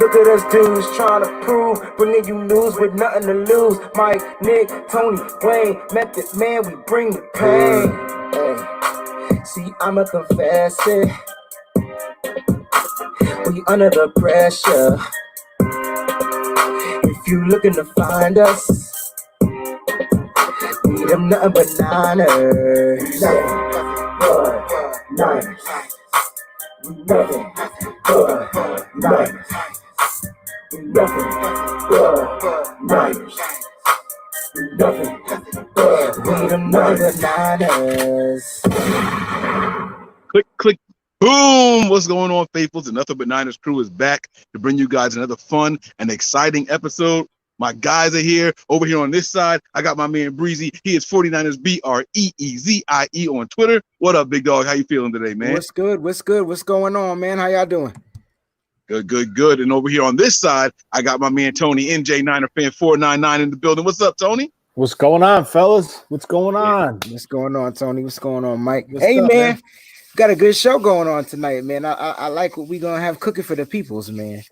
Look at us dudes trying to prove, bringing you news with nothing to lose. Mike, Nick, Tony, Wayne, Method Man, we bring the pain. Hey. See, I'm a confessor. We under the pressure. If you looking to find us, we them nothing but Niners. Niners. Nothing but Niners. Nothing but Niners. Nothing but we them nothing but Niners. Click, click, boom! What's going on, faithfuls? The Nothing But Niners crew is back to bring you guys another fun and exciting episode. My guys are here. Over here on this side, I got my man Breezy. He is 49ers BREEZIE on Twitter. What up, big dog? How you feeling today, man? What's good? What's good? What's going on, man? How y'all doing? Good, good, good. And over here on this side, I got my man Tony, NJ Niner fan 499 in the building. What's up, Tony? What's going on, fellas? What's going on? What's going on, Tony? What's going on, Mike? What's hey, up, man. Got a good show going on tonight, man. I like what we're going to have cooking for the peoples, man.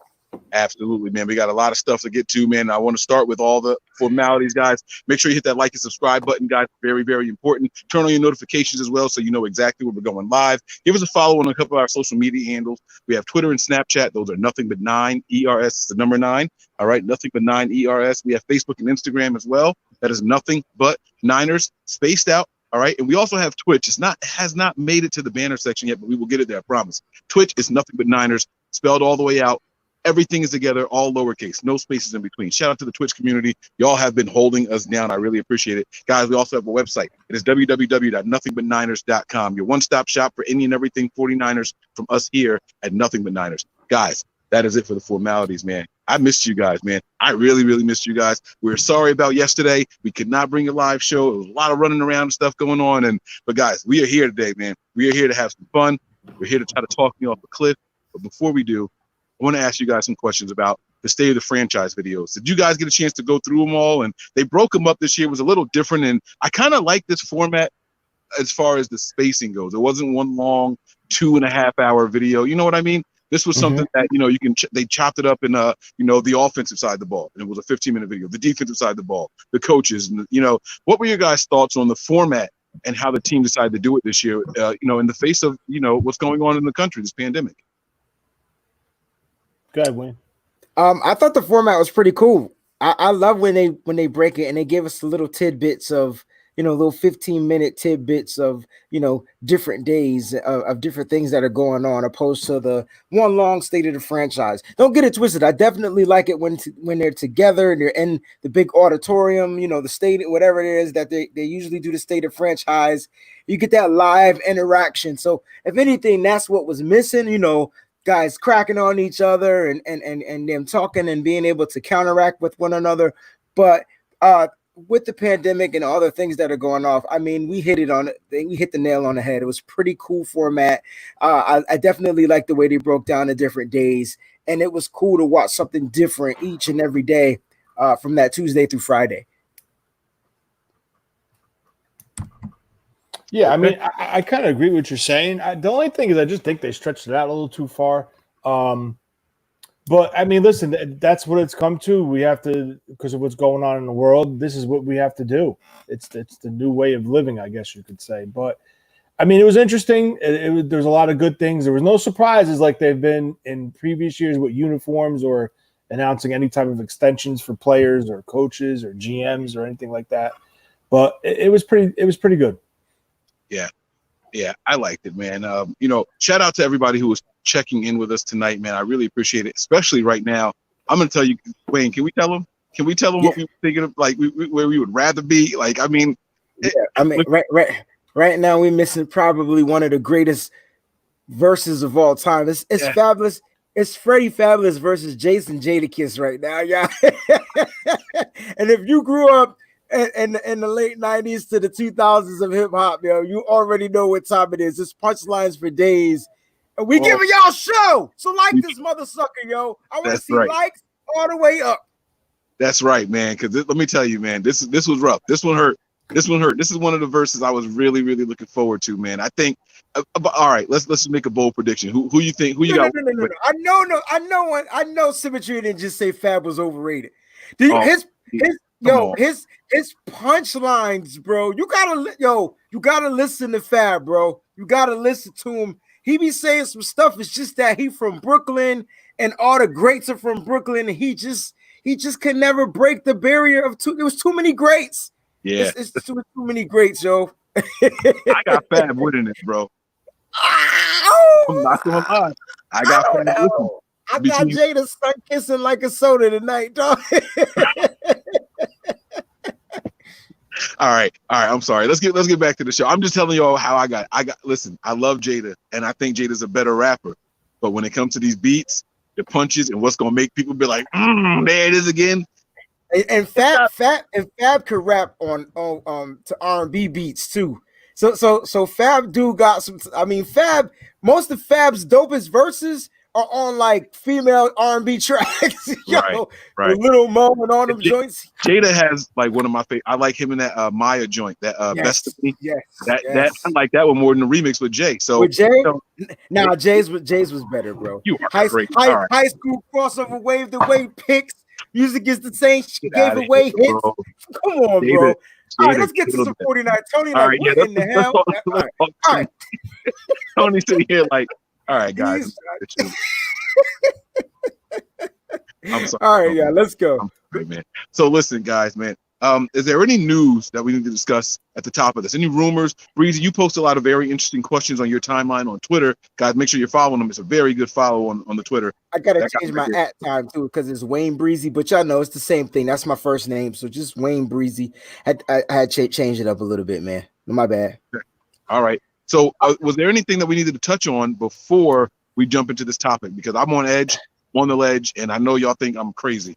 Absolutely, man. We got a lot of stuff to get to, man. I want to start with all the formalities, guys. Make sure you hit that like and subscribe button, guys. Very, very important. Turn on your notifications as well so you know exactly when we're going live. Give us a follow on a couple of our social media handles. We have Twitter and Snapchat. Those are Nothing But 9 ERS. It's the number 9. All right, Nothing But 9 ERS. We have Facebook and Instagram as well. That is Nothing But Niners, spaced out. All right, and we also have Twitch. Has not made it to the banner section yet, but we will get it there, I promise. Twitch is Nothing But Niners, spelled all the way out. Everything is together, all lowercase, no spaces in between. Shout out to the Twitch community. Y'all have been holding us down. I really appreciate it. Guys, we also have a website. It is www.nothingbutniners.com. Your one-stop shop for any and everything 49ers from us here at Nothing But Niners. Guys, that is it for the formalities, man. I missed you guys, man. I really, really missed you guys. We're sorry about yesterday. We could not bring a live show. There was a lot of running around and stuff going on. But guys, we are here today, man. We are here to have some fun. We're here to try to talk you off a cliff. But before we do, I want to ask you guys some questions about the state of the franchise videos. Did you guys get a chance to go through them all? And they broke them up this year. It was a little different. And I kind of like this format as far as the spacing goes. It wasn't one long 2.5-hour video. You know what I mean? This was something that, you know, they chopped it up in, the offensive side of the ball. And it was a 15-minute video. The defensive side of the ball, the coaches, and, what were your guys' thoughts on the format and how the team decided to do it this year, in the face of, what's going on in the country, this pandemic? Go ahead, Wayne. I thought the format was pretty cool. I love when they break it and they give us the little tidbits of, little 15-minute tidbits of, different days of different things that are going on, opposed to the one long state of the franchise. Don't get it twisted. I definitely like it when they're together and they're in the big auditorium, the stadium, whatever it is that they usually do the state of franchise. You get that live interaction. So if anything, that's what was missing, guys cracking on each other and them talking and being able to counteract with one another. But with the pandemic and all the things that are going off, I mean, we hit the nail on the head. It was pretty cool format. I definitely like the way they broke down the different days, and it was cool to watch something different each and every day from that Tuesday through Friday. Yeah, I mean, I kind of agree with what you're saying. The only thing is I just think they stretched it out a little too far. But, I mean, listen, that's what it's come to. We have to, because of what's going on in the world, this is what we have to do. It's the new way of living, I guess you could say. But, I mean, it was interesting. There's a lot of good things. There was no surprises like they've been in previous years with uniforms or announcing any type of extensions for players or coaches or GMs or anything like that. But it was pretty good. Yeah, I liked it, man. Shout out to everybody who was checking in with us tonight, man. I really appreciate it, especially right now. I'm going to tell you, Wayne, can we tell them? Can we tell them what we were thinking of, like where we would rather be? Like, I mean. Yeah, I mean, right now we're missing probably one of the greatest verses of all time. It's Fabulous. It's Freddie Fabulous versus Jason Jadakiss right now, yeah. And if you grew up in the late 90s to the 2000s of hip hop, yo, you already know what time it is. It's punchlines for days. And we giving y'all show. So like this mother sucker, yo. I want to see likes all the way up. That's right, man. Because let me tell you, man, this was rough. This one hurt. This one hurt. This is one of the verses I was really, really looking forward to, man. I think. All right, let's just make a bold prediction. Who you think? Who you got? No. I know Symmetry didn't just say Fab was overrated. Oh, His punchlines, bro. You gotta listen to Fab, bro. You gotta listen to him. He be saying some stuff. It's just that he from Brooklyn and all the greats are from Brooklyn, and he just could never break the barrier of two. There was too many greats. Yeah, it's too many greats, yo. I got Fab winning it, bro. I'm not gonna lie. I got Fab winning. I got Jada sun kissing like a soda tonight, dog. All right. I'm sorry. Let's get back to the show. I'm just telling y'all how I got. Listen, I love Jada, and I think Jada's a better rapper. But when it comes to these beats, the punches, and what's gonna make people be like, there it is again. And Fab could rap on to R&B beats too. So Fab dude got some. I mean, most of Fab's dopest verses are on like female R&B tracks. Right. Little Mo and all them joints. Jada has like one of my favorite. I like him in that Maya joint. That Best of Me. Yes. That I like that one more than the remix with Jay. So with Jay, Jay's was better, bro. You are high school crossover wave the way picks. Music is the same. She gave away hits. Bro. Come on, bro. All right, let's get to some 49. Tony, all right, what in the hell? All right. Tony sitting here like, all right, guys. I'm sorry. All right, let's go. I'm sorry, man. So listen, guys, man. Is there any news that we need to discuss at the top of this? Any rumors? Breezy, you post a lot of very interesting questions on your timeline on Twitter. Guys, make sure you're following them. It's a very good follow on the Twitter. I gotta change my at time too because it's Wayne Breezy, but y'all know it's the same thing. That's my first name, so just Wayne Breezy. I had to change it up a little bit, man. My bad. Okay. All right. So was there anything that we needed to touch on before we jump into this topic? Because I'm on the ledge, and I know y'all think I'm crazy.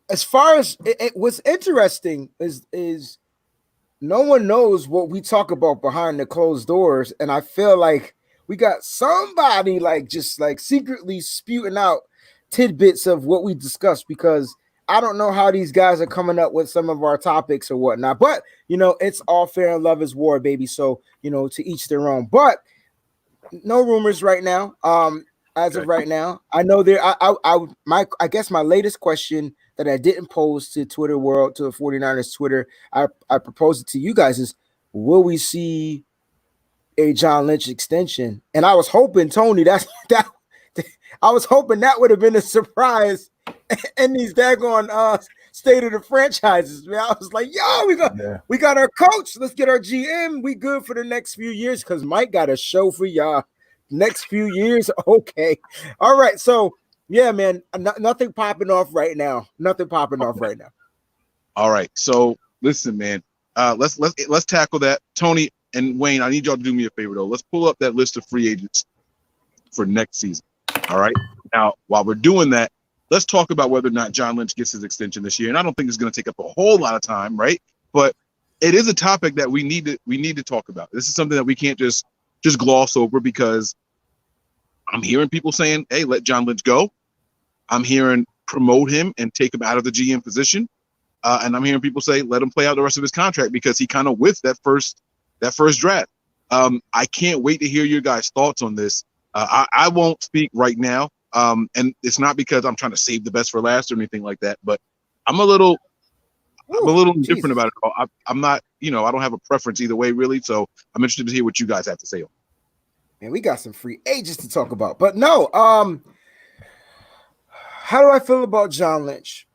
As far as what's interesting is no one knows what we talk about behind the closed doors, and I feel like we got somebody just secretly spewing out tidbits of what we discussed because I don't know how these guys are coming up with some of our topics or whatnot, but it's all fair and love is war, baby. So to each their own. But no rumors right now. As of right now, I know there. I guess my latest question that I didn't pose to Twitter world, to the 49ers Twitter, I proposed it to you guys is, will we see a John Lynch extension? And I was hoping, Tony, I was hoping that would have been a surprise in these daggone state of the franchises. Man, I was like, yo, we got our coach. Let's get our GM. We good for the next few years because Mike got a show for y'all. Next few years, okay. All right, so yeah, man, nothing popping off right now. All right, so listen, man, let's tackle that. Tony and Wayne, I need y'all to do me a favor though. Let's pull up that list of free agents for next season. All right. Now, while we're doing that, let's talk about whether or not John Lynch gets his extension this year. And I don't think it's going to take up a whole lot of time, right? But it is a topic that we need to talk about. This is something that we can't just gloss over because I'm hearing people saying, hey, let John Lynch go. I'm hearing promote him and take him out of the GM position. And I'm hearing people say, let him play out the rest of his contract because he kind of whiffed that first draft. I can't wait to hear your guys' thoughts on this. I won't speak right now. And it's not because I'm trying to save the best for last or anything like that, but I'm a little different about it all. I'm not, I don't have a preference either way, really. So I'm interested to hear what you guys have to say on it. Man, we got some free agents to talk about, but no. How do I feel about John Lynch?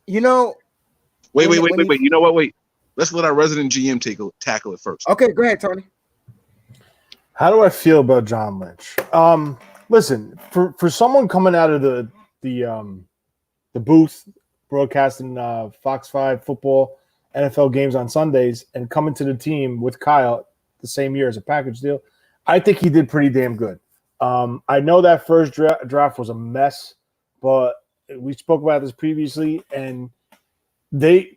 Wait. You know what? Wait. Let's let our resident GM tackle it first. Okay, go ahead, Tony. How do I feel about John Lynch? Listen, for someone coming out of the booth broadcasting Fox 5 football, NFL games on Sundays, and coming to the team with Kyle the same year as a package deal, I think he did pretty damn good. I know that first draft was a mess, but we spoke about this previously, and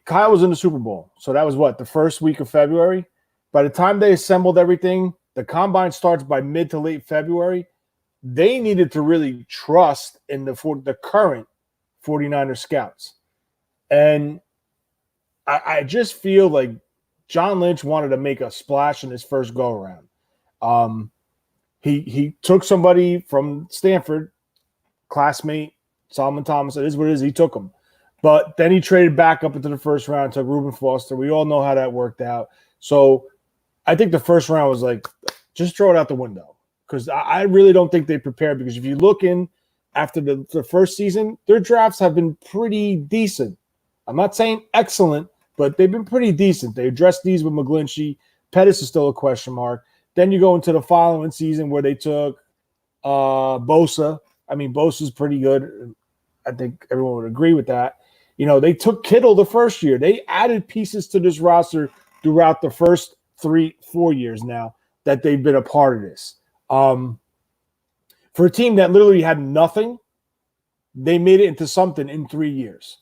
Kyle was in the Super Bowl. So that was the first week of February. By the time they assembled everything, the combine starts by mid to late February. They needed to really trust in the current 49er scouts. And I just feel like John Lynch wanted to make a splash in his first go around. He took somebody from Stanford, classmate Solomon Thomas. It is what it is. He took him, but then he traded back up into the first round, took Reuben Foster. We all know how that worked out. So I think the first round was like, just throw it out the window, because I really don't think they prepared. Because if you look in after the first season, their drafts have been pretty decent. I'm not saying excellent, but they've been pretty decent. They addressed these with McGlinchey. Pettis is still a question mark. Then you go into the following season where they took Bosa. I mean, Bosa's pretty good. I think everyone would agree with that. They took Kittle the first year. They added pieces to this roster throughout the first 3-4 years now that they've been a part of this. For a team that literally had nothing, they made it into something in 3 years.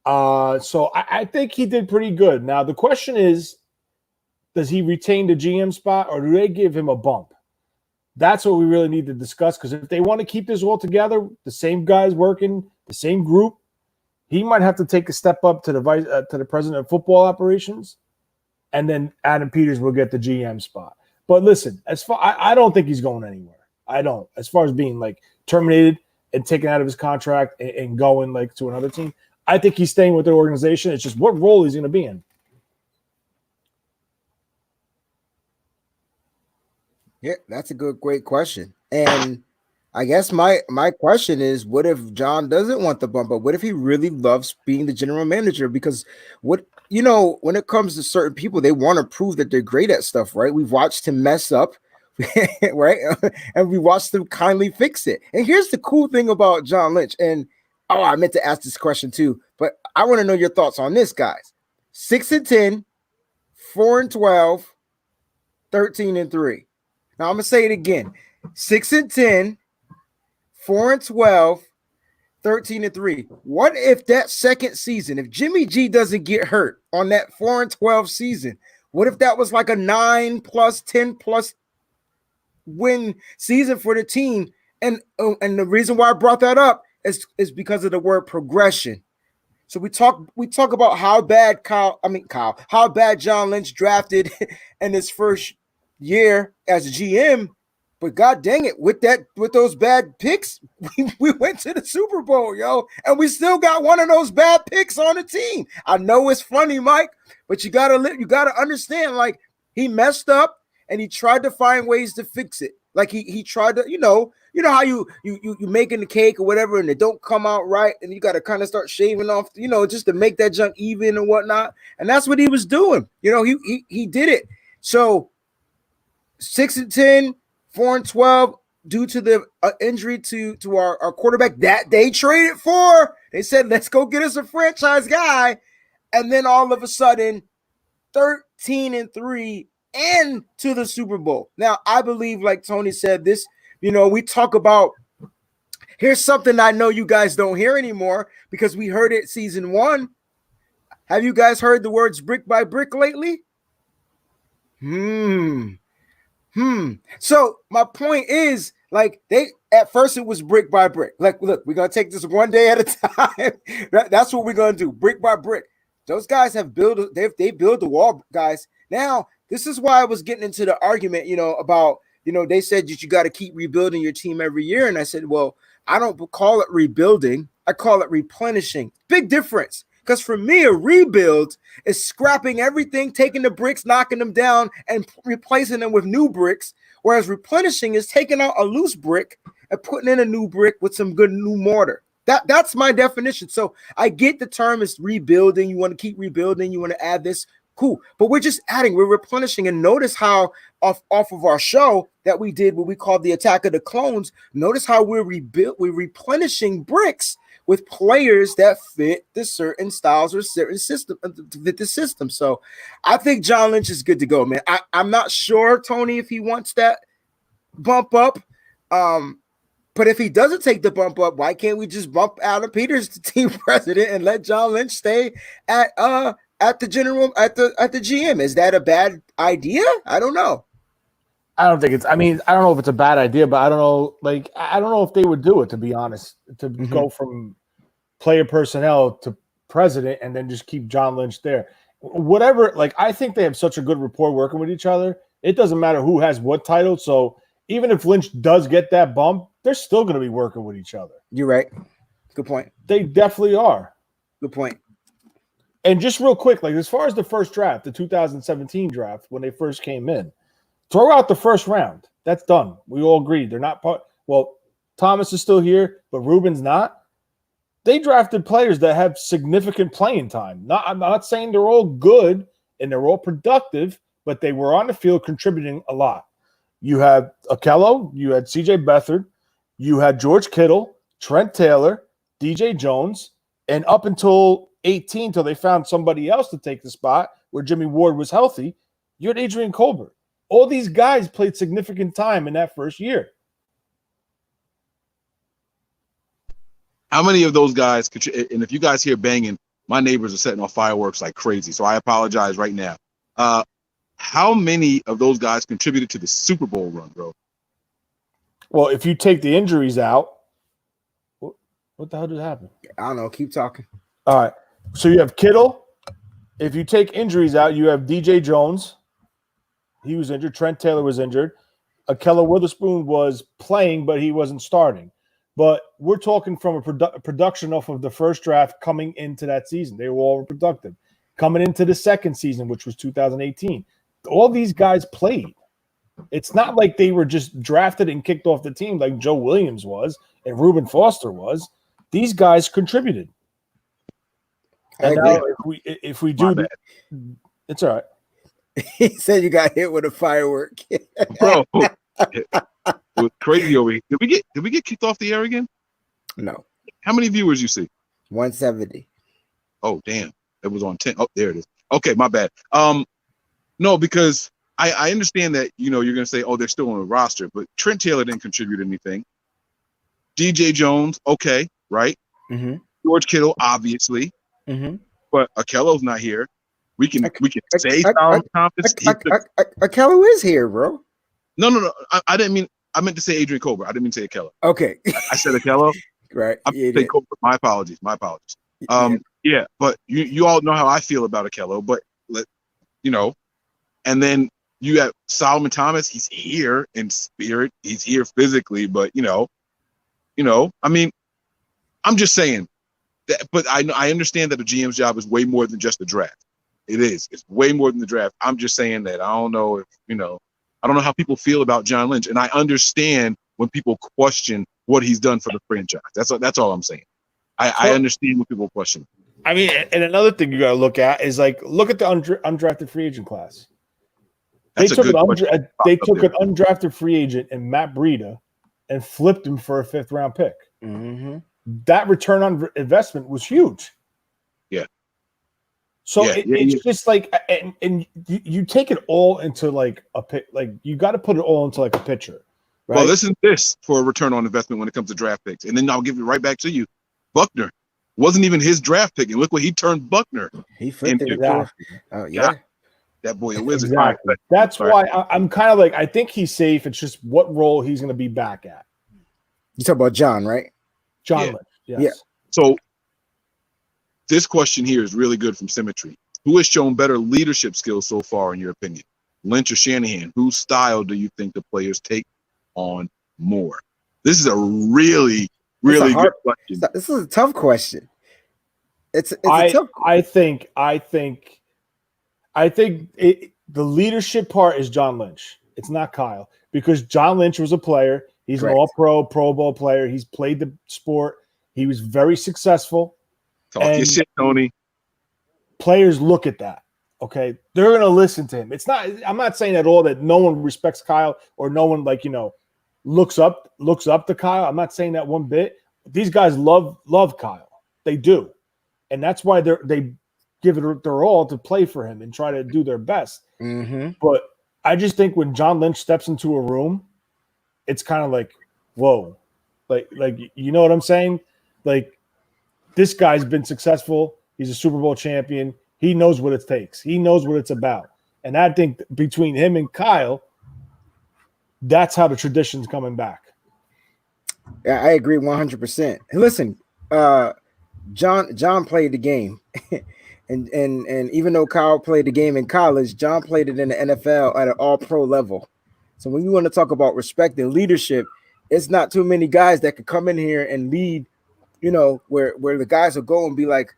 So I think he did pretty good. Now, the question is, does he retain the GM spot, or do they give him a bump? That's what we really need to discuss, because if they want to keep this all together, the same guys working, the same group, he might have to take a step up to the president of football operations, and then Adam Peters will get the GM spot. But listen, I don't think he's going anywhere. I don't. As far as being like terminated and taken out of his contract and going like to another team, I think he's staying with the organization. It's just what role he's going to be in. Yeah, that's a great question. And I guess my question is, what if John doesn't want the bump up? What if he really loves being the general manager? Because when it comes to certain people, they want to prove that they're great at stuff, right? We've watched him mess up, right? And we watched him kindly fix it. And here's the cool thing about John Lynch. And I meant to ask this question too, but I want to know your thoughts on this, guys. 6-10, 4-12, 13-3. Now I'm gonna say it again: 6-10, 4-12, 13-3. What if that second season, if Jimmy G doesn't get hurt on that 4-12 season, what if that was like a 9+, 10+ win season for the team? And the reason why I brought that up is because of the word progression. So we talk about how bad how bad John Lynch drafted in his first year as a GM, but god dang it, with those bad picks, we went to the Super Bowl, yo, and we still got one of those bad picks on the team. I know it's funny, Mike, but you gotta understand, like, he messed up and he tried to find ways to fix it. Like he tried to, you know how you making the cake or whatever and it don't come out right, and you got to kind of start shaving off, just to make that junk even and whatnot. And that's what he was doing. He did it. So 6-10, 4-12, due to the injury to our quarterback that they traded for. They said, let's go get us a franchise guy. And then all of a sudden, 13-3 and to the Super Bowl. Now, I believe, like Tony said, this, we talk about, here's something I know you guys don't hear anymore because we heard it season 1. Have you guys heard the words brick by brick lately? So my point is, like, at first it was brick by brick. Like, look, we're gonna take this one day at a time. That's what we're gonna do, brick by brick. Those guys have they build the wall, guys. Now, this is why I was getting into the argument, about, they said that you got to keep rebuilding your team every year. And I said, well, I don't call it rebuilding. I call it replenishing. Big difference. Because for me, a rebuild is scrapping everything, taking the bricks, knocking them down, and replacing them with new bricks. Whereas replenishing is taking out a loose brick and putting in a new brick with some good new mortar. That's my definition. So I get the term is rebuilding. You want to keep rebuilding. You want to add this. Cool. But we're just adding. We're replenishing. And notice how off of our show that we did what we called the Attack of the Clones, notice how we're replenishing bricks with players that fit the certain styles or certain system, fit the system. So I think John Lynch is good to go, man. I'm not sure, Tony, if he wants that bump up. But if he doesn't take the bump up, why can't we just bump Adam Peters to team president and let John Lynch stay at the GM? Is that a bad idea? I don't know. I don't think I don't know if it's a bad idea, but I don't know. I don't know if they would do it, to be honest, to go from player personnel to president and then just keep John Lynch there. Whatever, like I think they have such a good rapport working with each other. It doesn't matter who has what title. So even if Lynch does get that bump, they're still going to be working with each other. You're right. Good point. They definitely are. Good point. And just real quick, like as far as the first draft, the 2017 draft, when they first came in, throw out the first round. That's done. We all agreed. They're not part. Well, Thomas is still here, but Ruben's not. They drafted players that have significant playing time. I'm not saying they're all good and they're all productive, but they were on the field contributing a lot. You had Okello, you had C.J. Beathard, you had George Kittle, Trent Taylor, D.J. Jones, and up until 18, till they found somebody else to take the spot where Jimmy Ward was healthy, you had Adrian Colbert. All these guys played significant time in that first year. How many of those guys could you, and if you guys hear banging, my neighbors are setting off fireworks like crazy, so I apologize right now. How many of those guys contributed to the Super Bowl run, bro? Well, if you take the injuries out, what the hell just happened? I don't know. Keep talking. All right. So you have Kittle. If you take injuries out, you have DJ Jones. He was injured. Trent Taylor was injured. Akello Witherspoon was playing, but he wasn't starting. But we're talking from a production off of the first draft coming into that season. They were all productive. Coming into the second season, which was 2018, all these guys played. It's not like they were just drafted and kicked off the team like Joe Williams was and Reuben Foster was. These guys contributed. And now if we do that, it's all right. He said you got hit with a firework. Bro, it was crazy over here. Did we get kicked off the air again? No. How many viewers you see? 170. Oh, damn. It was on 10. Oh, there it is. Okay, my bad. No, because I understand that, you're going to say, oh, they're still on the roster, but Trent Taylor didn't contribute anything. DJ Jones, okay, right? Mm-hmm. George Kittle, obviously. Mm-hmm. But Akello's not here. We can say Solomon Thomas. Akello is here, bro. No. I didn't mean. I meant to say Adrian Colbert. I didn't mean to say Akello. Okay. I said Akello. Right. I meant to say Colbert. My apologies. Yeah, but you all know how I feel about Akello. But and then you have Solomon Thomas. He's here in spirit. He's here physically. But I mean, I'm just saying. But I understand that the GM's job is way more than just the draft. It is. It's way more than the draft. I'm just saying that I don't know if, I don't know how people feel about John Lynch. And I understand when people question what he's done for the franchise. That's all I'm saying. I understand when people question. I mean, and another thing you got to look at is look at the undrafted free agent class. They took an undrafted free agent in Matt Breida and flipped him for a 5th round pick. Mm-hmm. That return on investment was huge. Yeah. So it's just and you take it all into a pit, you got to put it all into a picture. Right? Well, listen to this for a return on investment when it comes to draft picks. And then I'll give it right back to you. Buckner wasn't even his draft pick. And look what he turned Buckner. He flipped it. Oh, yeah. That boy a wizard. Exactly. Right, that's why I'm kind of I think he's safe. It's just what role he's going to be back at. You talk about John, right? John Lynch. Yes. Yeah. So this question here is really good from Symmetry. Who has shown better leadership skills so far, in your opinion? Lynch or Shanahan? Whose style do you think the players take on more? This is a really good question. This is a tough question. It's a tough. I think the leadership part is John Lynch. It's not Kyle, because John Lynch was a player. He's Correct. An all-pro, Pro Bowl player. He's played the sport. He was very successful. Talk your shit, Tony. Players look at that. Okay, they're going to listen to him. It's not. I'm not saying at all that no one respects Kyle or no one looks up to Kyle. I'm not saying that one bit. These guys love Kyle. They do, and that's why they give it their all to play for him and try to do their best. Mm-hmm. But I just think when John Lynch steps into a room, it's kind of whoa, you know what I'm saying? This guy's been successful. He's a Super Bowl champion. He knows what it takes. He knows what it's about. And I think between him and Kyle, that's how the tradition's coming back. Yeah, I agree 100%. And listen, John played the game. And even though Kyle played the game in college, John played it in the NFL at an all pro level. So when you want to talk about respect and leadership, it's not too many guys that could come in here and lead, where the guys will go and be like,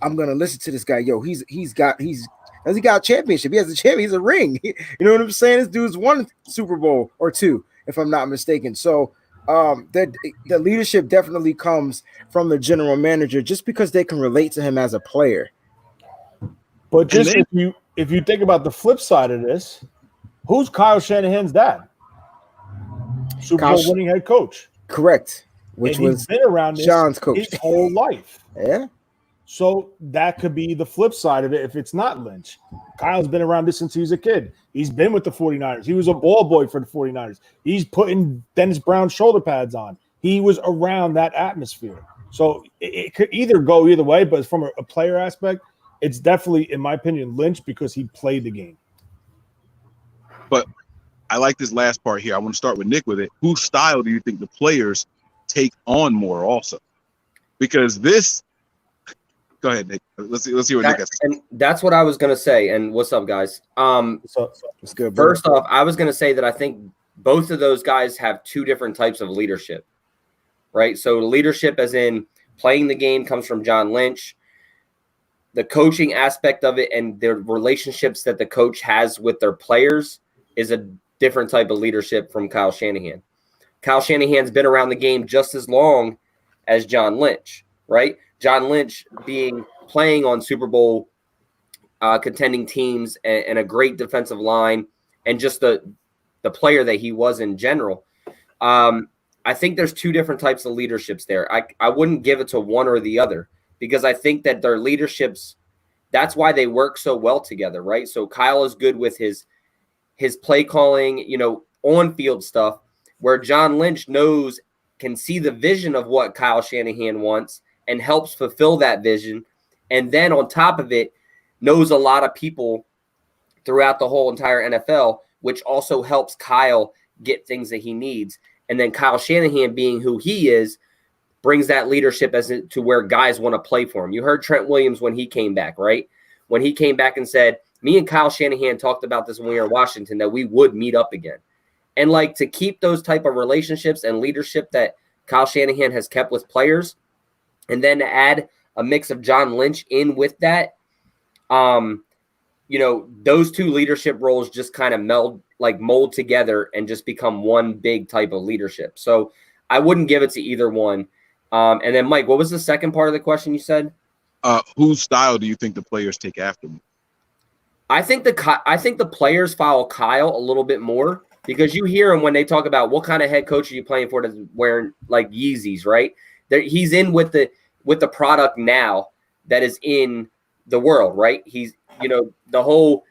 I'm gonna listen to this guy. Yo, he got a championship. He has a champion, he's a ring. You know what I'm saying? This dude's won Super Bowl or two, if I'm not mistaken. So the leadership definitely comes from the general manager just because they can relate to him as a player. But just if you think about the flip side of this, who's Kyle Shanahan's dad? Super Bowl winning head coach. Correct. Which and was been around John's coach his whole life. Yeah. So that could be the flip side of it if it's not Lynch. Kyle's been around this since he was a kid. He's been with the 49ers. He was a ball boy for the 49ers. He's putting Dennis Brown's shoulder pads on. He was around that atmosphere. So it could either go either way, but from a player aspect, it's definitely, in my opinion, Lynch because he played the game. But I like this last part here. I want to start with Nick with it. Whose style do you think the players take on more also? Because this – go ahead, Nick. Let's see what Nick has to say. And that's what I was going to say. And what's up, guys? It's good, bro. First off, I was going to say that I think both of those guys have two different types of leadership, right? So leadership as in playing the game comes from John Lynch. The coaching aspect of it and their relationships that the coach has with their players is a different type of leadership from Kyle Shanahan. Kyle Shanahan's been around the game just as long as John Lynch, right? John Lynch playing on Super Bowl contending teams and a great defensive line and just the player that he was in general. I think there's two different types of leaderships there. I wouldn't give it to one or the other because I think that their leaderships, that's why they work so well together, right? So Kyle is good with his play calling, on-field stuff, where John Lynch can see the vision of what Kyle Shanahan wants and helps fulfill that vision. And then on top of it, knows a lot of people throughout the whole entire NFL, which also helps Kyle get things that he needs. And then Kyle Shanahan, being who he is, brings that leadership to where guys want to play for him. You heard Trent Williams when he came back, right? When he came back and said, me and Kyle Shanahan talked about this when we were in Washington, that we would meet up again. And to keep those type of relationships and leadership that Kyle Shanahan has kept with players, and then to add a mix of John Lynch in with that, those two leadership roles just kind of mold together and just become one big type of leadership. So I wouldn't give it to either one. And then Mike, what was the second part of the question you said? Whose style do you think the players take after me? I think the players follow Kyle a little bit more because you hear him when they talk about what kind of head coach are you playing for that's wearing like Yeezys, right? He's in with the product now that is in the world, right? He's the whole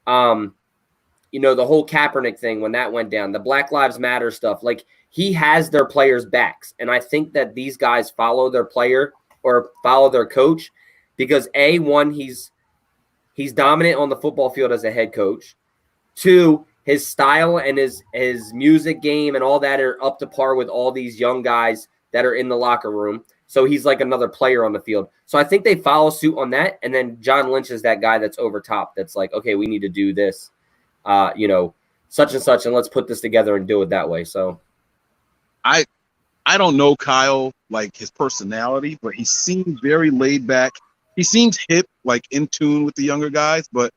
Kaepernick thing when that went down, the Black Lives Matter stuff, he has their players' backs. And I think that these guys follow their player or follow their coach because one, he's dominant on the football field as a head coach. Two, his style and his music game and all that are up to par with all these young guys that are in the locker room. So he's like another player on the field. So I think they follow suit on that. And then John Lynch is that guy that's over top. That's like, okay, we need to do this, such and such, and let's put this together and do it that way. So I don't know Kyle, his personality, but he seems very laid back. He seems hip, in tune with the younger guys. But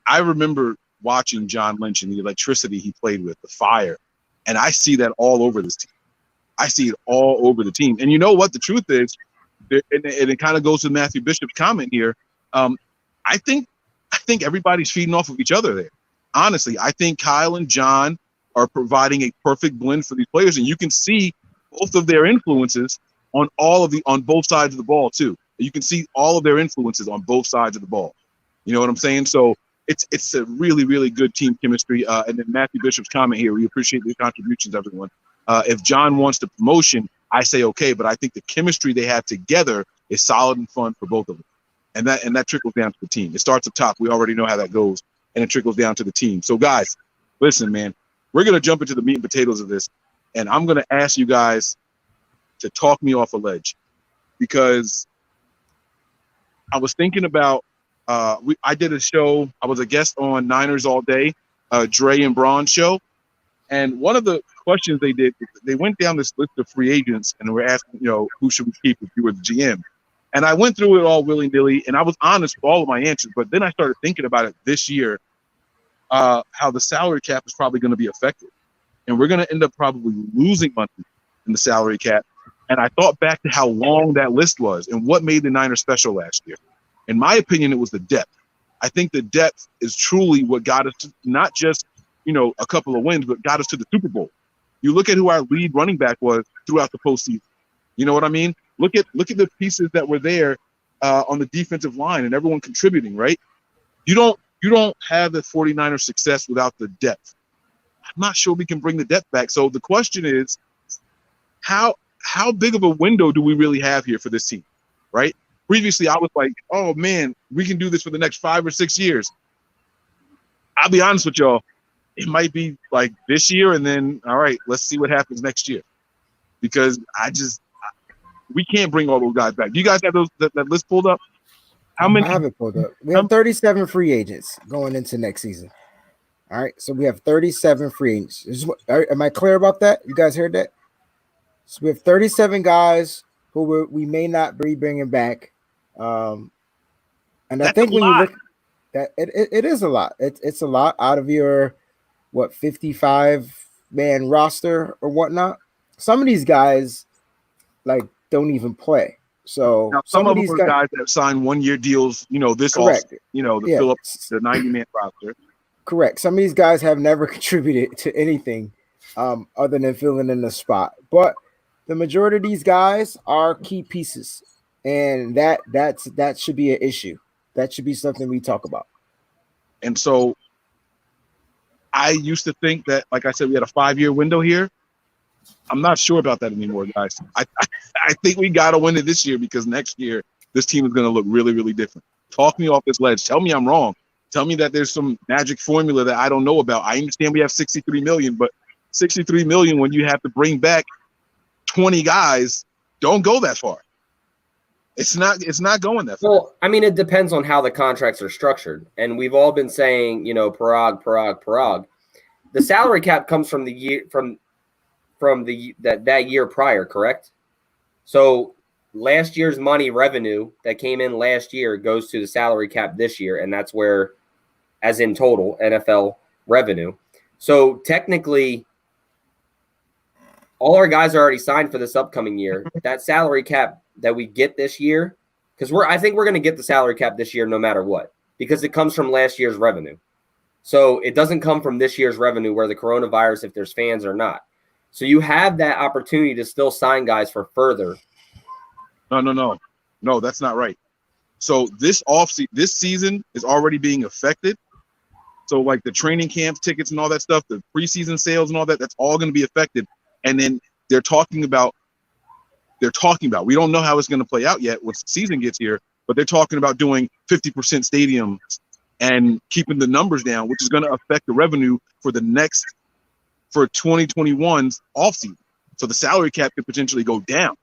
I remember watching John Lynch and the electricity he played with, the fire. And I see that all over this team. I see it all over the team. And you know what? The truth is, and it kind of goes to Matthew Bishop's comment here. I think everybody's feeding off of each other there. Honestly, I think Kyle and John are providing a perfect blend for these players, and you can see both of their influences on both sides of the ball too. You can see all of their influences on both sides of the ball. You know what I'm saying? So it's a really, really good team chemistry. And then Matthew Bishop's comment here, we appreciate the contributions, everyone. If John wants the promotion, I say okay, but I think the chemistry they have together is solid and fun for both of them. And that trickles down to the team. It starts up top. We already know how that goes, and it trickles down to the team. So guys, listen, man, we're going to jump into the meat and potatoes of this, and I'm going to ask you guys to talk me off a ledge. because I was thinking about I did a show. I was a guest on Niners All Day, Dre and Braun's show, and one of the questions they did, they went down this list of free agents and were asking, who should we keep if you were the GM? And I went through it all willy-nilly, and I was honest with all of my answers. But then I started thinking about it this year, how the salary cap is probably going to be affected. And we're going to end up probably losing money in the salary cap. And I thought back to how long that list was and what made the Niners special last year. In my opinion, it was the depth. I think the depth is truly what got us to not just, a couple of wins, but got us to the Super Bowl. You look at who our lead running back was throughout the postseason. You know what I mean? Look at the pieces that were there on the defensive line and everyone contributing, right? You don't have the 49ers success without the depth. I'm not sure we can bring the depth back. So the question is, how big of a window do we really have here for this team, right? Previously, I was like, oh, man, we can do this for the next 5 or 6 years. I'll be honest with y'all. It might be like this year, and then, all right, let's see what happens next year. Because we can't bring all those guys back. Do you guys have that list pulled up? How many? I have it pulled up. We have 37 free agents going into next season. All right, so we have 37 free agents. Am I clear about that? You guys heard that? So we have 37 guys who we may not be bringing back. And I think when you look at it is a lot. It's a lot out of your 55-man roster or whatnot. Some of these guys don't even play. So now, some of these guys that signed 1-year deals, this correct. To fill up the 90-man roster. Correct. Some of these guys have never contributed to anything other than filling in the spot. But the majority of these guys are key pieces, and that should be an issue. That should be something we talk about. And so I used to think that, like I said, we had a 5-year window here. I'm not sure about that anymore, guys. I think we got to win it this year, because next year this team is going to look really, really different. Talk me off this ledge. Tell me I'm wrong. Tell me that there's some magic formula that I don't know about. I understand we have $63 million, but $63 million when you have to bring back 20 guys, don't go that far. It's not going that far. Well, I mean, it depends on how the contracts are structured. And we've all been saying, Parag. The salary cap comes from the year from that year prior, correct? So last year's money revenue that came in last year goes to the salary cap this year, and that's where, as in total, NFL revenue. So technically, all our guys are already signed for this upcoming year. That salary cap that we get this year, because I think we're going to get the salary cap this year no matter what, because it comes from last year's revenue. So it doesn't come from this year's revenue where the coronavirus, if there's fans or not. So you have that opportunity to still sign guys for further. No, that's not right. So this season is already being affected. So like the training camp tickets and all that stuff, the preseason sales and all that, that's all going to be affected. And then they're talking about, we don't know how it's going to play out yet once the season gets here, but they're talking about doing 50% stadiums and keeping the numbers down, which is going to affect the revenue for 2021's offseason. So the salary cap could potentially go down,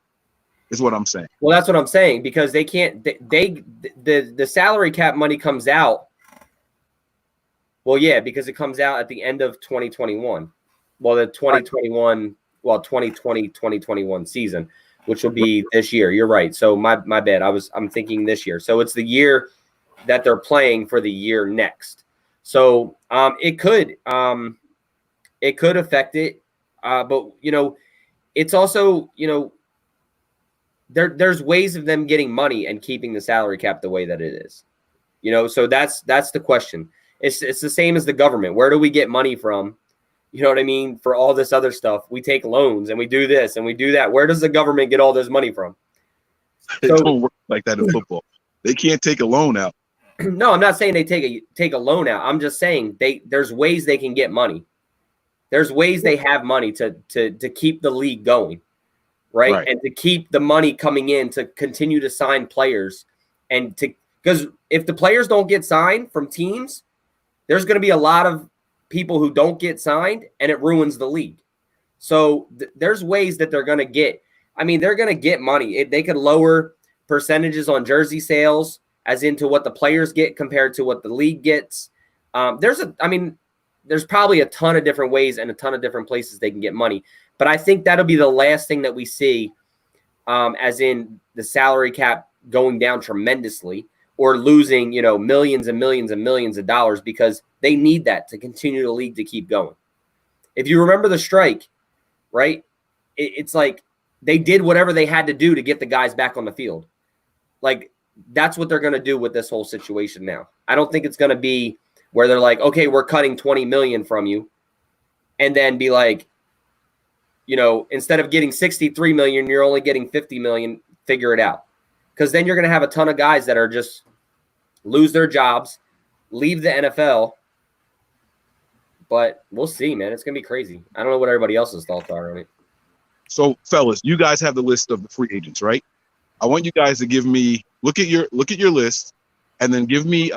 is what I'm saying. Well, that's what I'm saying, because they can't, the salary cap money comes out. Well, yeah, because it comes out at the end of 2021. Well, the 2020-2021 season, which will be this year. You're right. So my bad. I'm thinking this year. So it's the year that they're playing for the year next. So it could affect it. But it's also, there's ways of them getting money and keeping the salary cap the way that it is. So that's the question. It's the same as the government. Where do we get money from? You know what I mean? For all this other stuff, we take loans and we do this and we do that. Where does the government get all this money from? It don't work like that in football. They can't take a loan out. No, I'm not saying they take a loan out. I'm just saying there's ways they can get money. There's ways they have money to keep the league going, right? And to keep the money coming in to continue to sign players, and because if the players don't get signed from teams, there's going to be a lot of people who don't get signed, and it ruins the league. So there's ways that they're going to get I mean, they're going to get money. They could lower percentages on jersey sales as into what the players get compared to what the league gets. There's probably a ton of different ways and a ton of different places they can get money. But I think that'll be the last thing that we see, as in the salary cap going down tremendously or losing, millions and millions and millions of dollars, because they need that to continue the league to keep going. If you remember the strike, right, it's like they did whatever they had to do to get the guys back on the field. Like, that's what they're going to do with this whole situation now. I don't think it's going to be where they're like, okay, we're cutting 20 million from you, and then be like, instead of getting 63 million, you're only getting 50 million, figure it out. Because then you're going to have a ton of guys that are just lose their jobs, leave the NFL. But we'll see, man. It's going to be crazy. I don't know what everybody else's thoughts are on it. So, fellas, you guys have the list of the free agents, right? I want you guys to give me look at your list, and then give me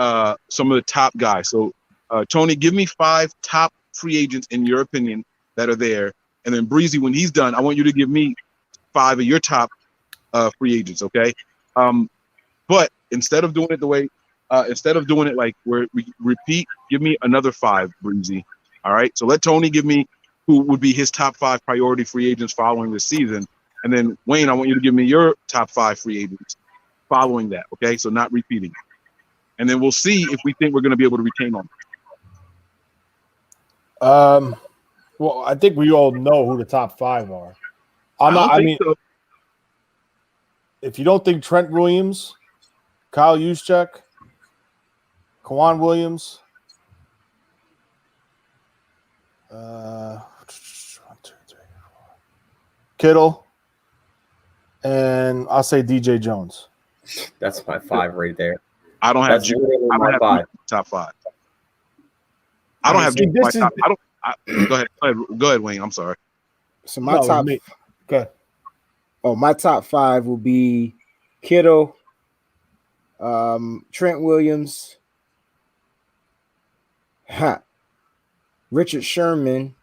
some of the top guys. So, Tony, give me 5 top free agents in your opinion that are there, and then Breezy, when he's done, I want you to give me 5 of your top free agents, okay? But instead of doing it like where we repeat, give me another 5, Breezy. All right. So let Tony give me who would be his top 5 priority free agents following this season. And then Wayne, I want you to give me your top 5 free agents following that. Okay. So not repeating. And then we'll see if we think we're going to be able to retain them. Well, I think we all know who the top 5 are. So. If you don't think Trent Williams, Kyle Juszczyk, Kwan Williams, 1, 2, 3, 4, Kittle, and I'll say DJ Jones. That's my 5 right there. I don't have my 5. Top 5. I don't have my top. Go ahead, Wayne. I'm sorry. So my top. Go ahead. Oh, my top 5 will be Kittle, Trent Williams, Richard Sherman,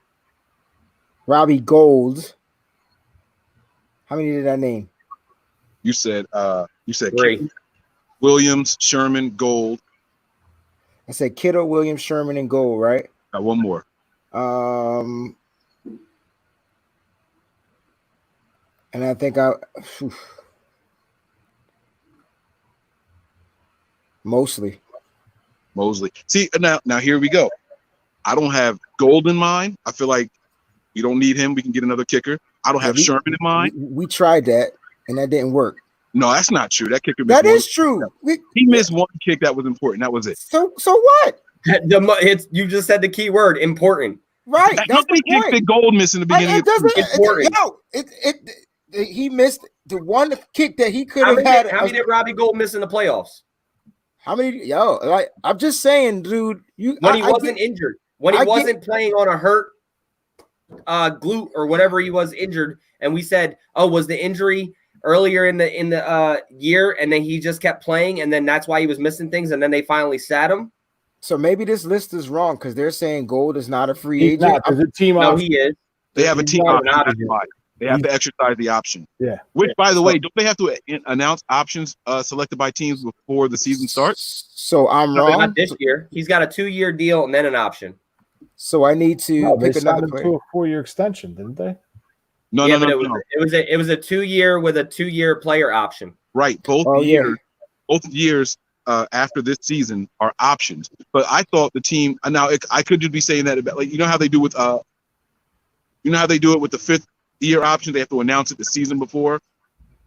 Robbie Gould. How many did I name? You said 3. Williams, Sherman, Gould. I said Kittle, Williams, Sherman, and Gould, right? Got one more. And I think Mosley. See, now here we go. I don't have Gold in mind. I feel like you don't need him. We can get another kicker. I don't have Sherman in mind. We tried that, and that didn't work. No, that's not true. That kicker. That is true. He missed one kick that was important. That was it. So what? You just said the key word, important. Right. How many kicks did Gold miss in the beginning? He missed the one kick that he could have had. How many did Robbie Gould miss in the playoffs? How many? I'm just saying, dude. When he wasn't injured, when he wasn't playing on a hurt glute or whatever he was injured, and we said, "Oh, was the injury earlier in the year?" And then he just kept playing, and then that's why he was missing things, and then they finally sat him. So maybe this list is wrong because they're saying Gould is not a free agent. He is. They have a team option. They have to exercise the option. Yeah. Which, by the way, don't they have to announce options selected by teams before the season starts? So I'm wrong. Not this year. He's got a 2-year deal and then an option. So I need to pick another player. To a 4-year extension, didn't they? No. It was a 2-year with a 2-year player option. Right. Both years after this season are options. But I thought the team. Now I could just be saying that about, like, you know how they do with the 5th year option. They have to announce it the season before,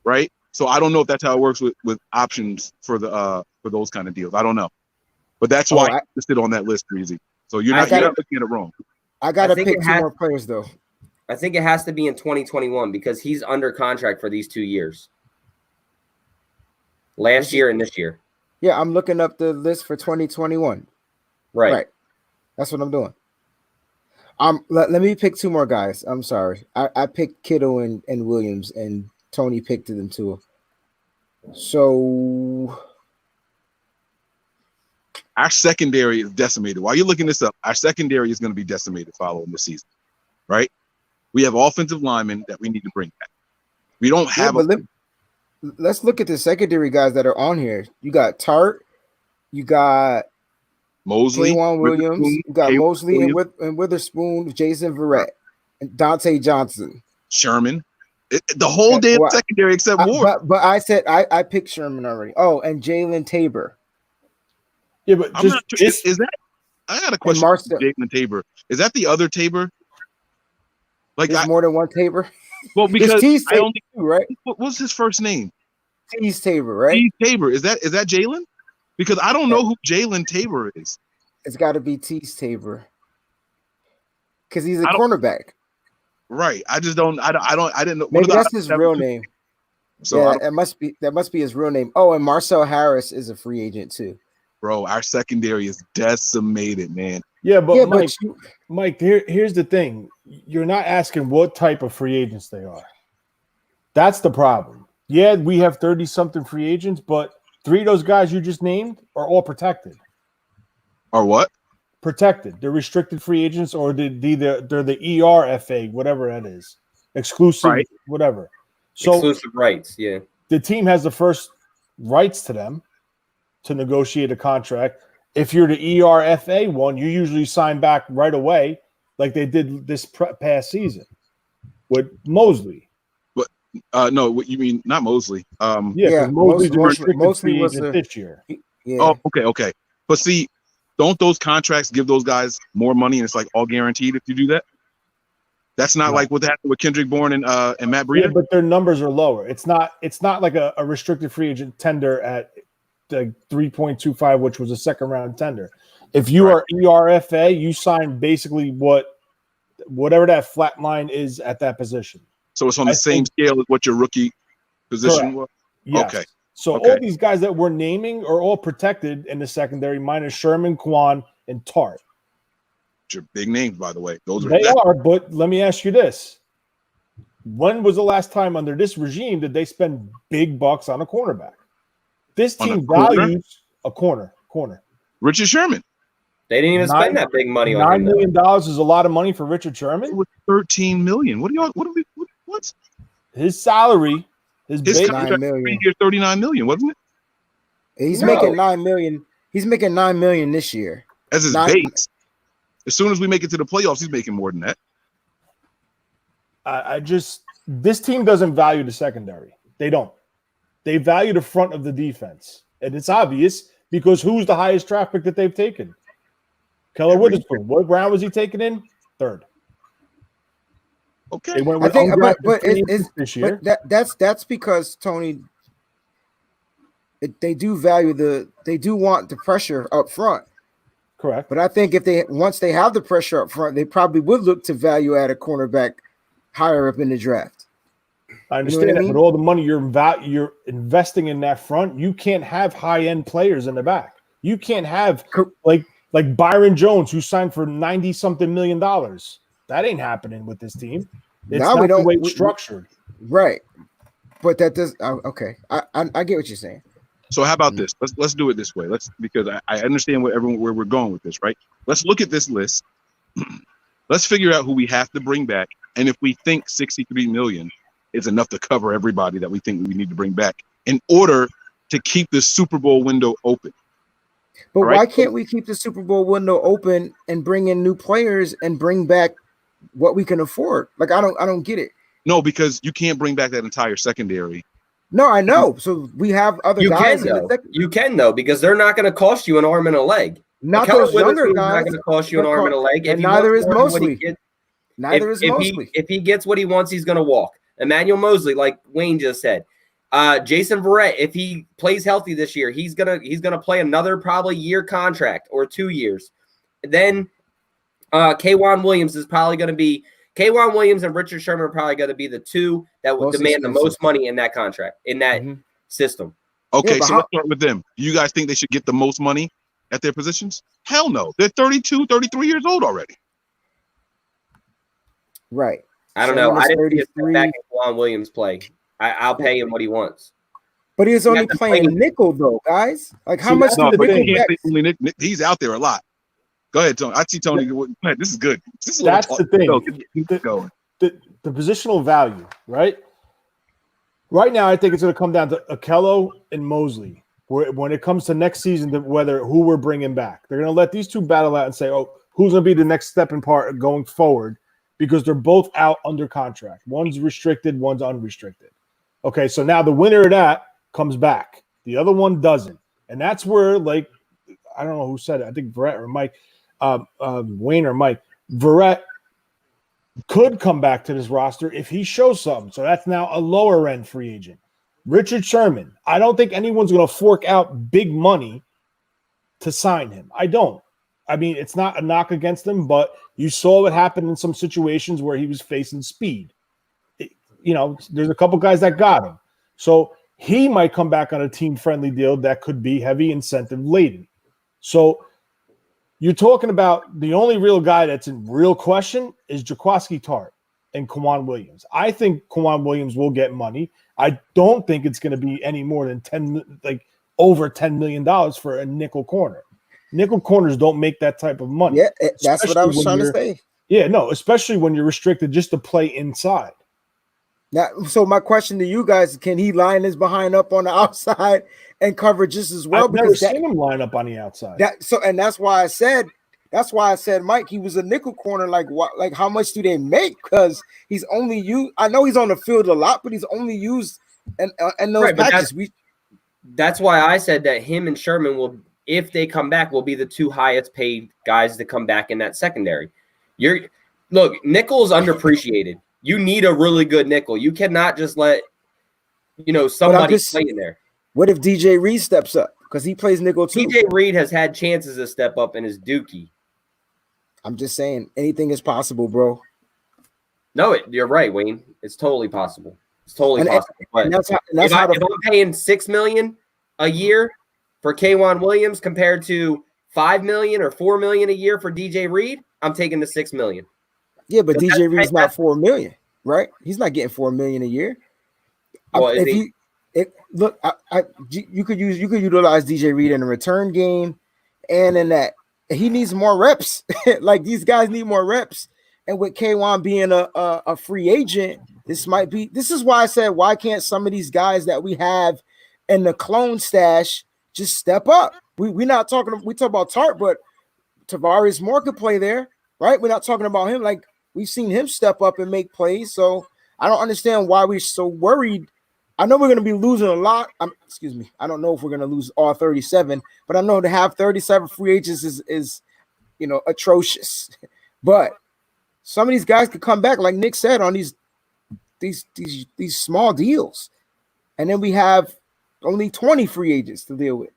right? So I don't know if that's how it works with options for those kind of deals. I don't know, but that's why I listed on that list, Breezy. So you're not looking at it wrong. I got to pick 2 more players though. I think it has to be in 2021 because he's under contract for these 2 years. Last year and this year. Yeah, I'm looking up the list for 2021. Right. That's what I'm doing. Let me pick 2 more guys. I'm sorry. I picked Kittle and Williams, and Tony picked them too. So our secondary is decimated. While you're looking this up, our secondary is going to be decimated following the season, right? We have offensive linemen that we need to bring back. We don't have let's look at the secondary guys that are on here. You got Tart, you got Mosley, K'Wan Williams, Witherspoon, you got K'Wan Mosley Williams, and Witherspoon, Jason Verrett, and Dante Johnson. Sherman. The whole damn secondary except Ward. But I said I picked Sherman already. Oh, and Jalen Tabor. Yeah, but I'm not sure. Is that? I got a question. Jalen Tabor. Is that the other Tabor? Like, there's more than one Tabor. Well, because Tease I only too, right. What's his first name? Tease Tabor, right? Tease Tabor. Is that Jalen? Because I don't know who Jalen Tabor is. It's got to be Tease Tabor. Because he's a cornerback. Right. I just don't. I didn't know. Maybe that's his real name. So yeah, that must be his real name. Oh, and Marcel Harris is a free agent too. Bro, our secondary is decimated, man. Yeah, but Mike, here's the thing. You're not asking what type of free agents they are. That's the problem. Yeah, we have 30-something free agents, but 3 of those guys you just named are all protected. Are what? Protected. They're restricted free agents, or they're the ERFA, whatever that is. Exclusive, right. Whatever. So exclusive rights, yeah. The team has the first rights to them to negotiate a contract. If you're the ERFA one, you usually sign back right away, like they did this past season with Mosley. But no, what you mean? Not Mosley. Mosley's a restricted free agent this year. Yeah. Oh, okay. But see, don't those contracts give those guys more money, and it's like all guaranteed if you do that? That's not like what happened with Kendrick Bourne and Matt Breida. Yeah, but their numbers are lower. It's not like a restricted free agent tender at the 3.25, which was a second round tender. If you are ERFA, you sign basically whatever that flat line is at that position. So it's on the same scale as what your rookie position was? Yes. Okay. So all these guys that we're naming are all protected in the secondary, minus Sherman, K'Wan, and Tart. Which are big names, by the way. They are, but let me ask you this. When was the last time under this regime did they spend big bucks on a cornerback? This team values a corner. Richard Sherman. They didn't even spend that big money on him. $9 million is a lot of money for Richard Sherman. It was $13 million. What? His salary, his contract $9 million. $39 million, wasn't it? He's making $9 million. He's making $9 million this year. As his base. As soon as we make it to the playoffs, he's making more than that. This team doesn't value the secondary. They don't. They value the front of the defense. And it's obvious because who's the highest draft pick that they've taken? Keller Witherspoon. What round was he taken in? 3rd. Okay. They went with this year. But that's because, Tony, they do want the pressure up front. Correct. But I think once they have the pressure up front, they probably would look to value at a cornerback higher up in the draft. I understand that, but all the money you're investing in that front, you can't have high-end players in the back. You can't have like Byron Jones, who signed for $90-something million. That ain't happening with this team. It's not the way it's structured. Right. But that does okay. I get what you're saying. So how about this? Let's do it this way. Because I understand where we're going with this, right? Let's look at this list. Let's figure out who we have to bring back, and if we think $63 million is enough to cover everybody that we think we need to bring back in order to keep the Super Bowl window open. But why can't we keep the Super Bowl window open and bring in new players and bring back what we can afford? Like I don't get it. No, because you can't bring back that entire secondary. No, I know. So we have other guys. You can though, because they're not going to cost you an arm and a leg. Not those younger guys. Not going to cost you an arm and a leg. And neither is Mosley. Neither is Mosley. If he gets what he wants, he's going to walk. Emmanuel Mosley, like Wayne just said. Jason Verrett, if he plays healthy this year, he's gonna play another probably year contract or 2 years. Then K'Wan Williams is probably going to be K'Wan Williams and Richard Sherman are probably going to be the two that would demand the most money in that contract, in that system. Okay, so let's start with them. Do you guys think they should get the most money at their positions? Hell no. They're 32, 33 years old already. Right. I don't know. I didn't see a back in K'Wan Williams play. I'll pay him what he wants. But he's only playing nickel, though, guys. Like, how much? No, he's out there a lot. Go ahead, Tony. I see Tony. This is good. That's the thing. The positional value, right? Right now, I think it's going to come down to Akello and Mosley. When it comes to next season, who we're bringing back, they're going to let these two battle out and say, "Oh, who's going to be the next step in part going forward?" Because they're both out under contract. One's restricted, one's unrestricted. Okay, so now the winner of that comes back. The other one doesn't, and that's where, like, I don't know who said it. I think Verrett or Mike, Wayne or Mike. Verrett could come back to this roster if he shows something. So that's now a lower end free agent. Richard Sherman. I don't think anyone's going to fork out big money to sign him. I don't. I mean, it's not a knock against him, but you saw what happened in some situations where he was facing speed. There's a couple guys that got him. So he might come back on a team-friendly deal that could be heavy incentive laden. So you're talking about the only real guy that's in real question is Jaquaski Tart and Kwan Williams. I think Kwan Williams will get money. I don't think it's going to be any more than over $10 million for a nickel corner. Nickel corners don't make that type of money. Yeah, that's what I was trying to say. Yeah, no, especially when you're restricted just to play inside. Now, so my question to you guys: can he line his behind up on the outside and cover just as well? I've never seen him line up on the outside. That's why I said, Mike, he was a nickel corner. Like what? Like how much do they make? Because he's only used. I know he's on the field a lot, but he's only used and those patches. That's why I said that him and Sherman will, if they come back, will be the two highest paid guys to come back in that secondary. Look, nickel is underappreciated. You need a really good nickel. You cannot just let somebody play in there. What if DJ Reed steps up? Because he plays nickel too. DJ Reed has had chances to step up in his dookie. I'm just saying, anything is possible, bro. No, you're right, Wayne. It's totally possible. It's totally possible. But if I'm paying $6 million a year for Kwan Williams compared to $5 million or $4 million a year for DJ Reed, I'm taking the $6 million. Yeah, but DJ Reed's not $4 million, right? He's not getting $4 million a year. Well, you could utilize DJ Reed in a return game, and in that he needs more reps. Like these guys need more reps, and with Kwan being a free agent, this is why I said, why can't some of these guys that we have in the clone stash just step up? We talk about Tart, but Tavares Moore could play there, right? We're not talking about him. Like we've seen him step up and make plays, so I don't understand why we're so worried. I know we're going to be losing a lot. I don't know if we're going to lose all 37, but I know to have 37 free agents is atrocious. But some of these guys could come back, like Nick said, on these small deals, and then we have only 20 free agents to deal with.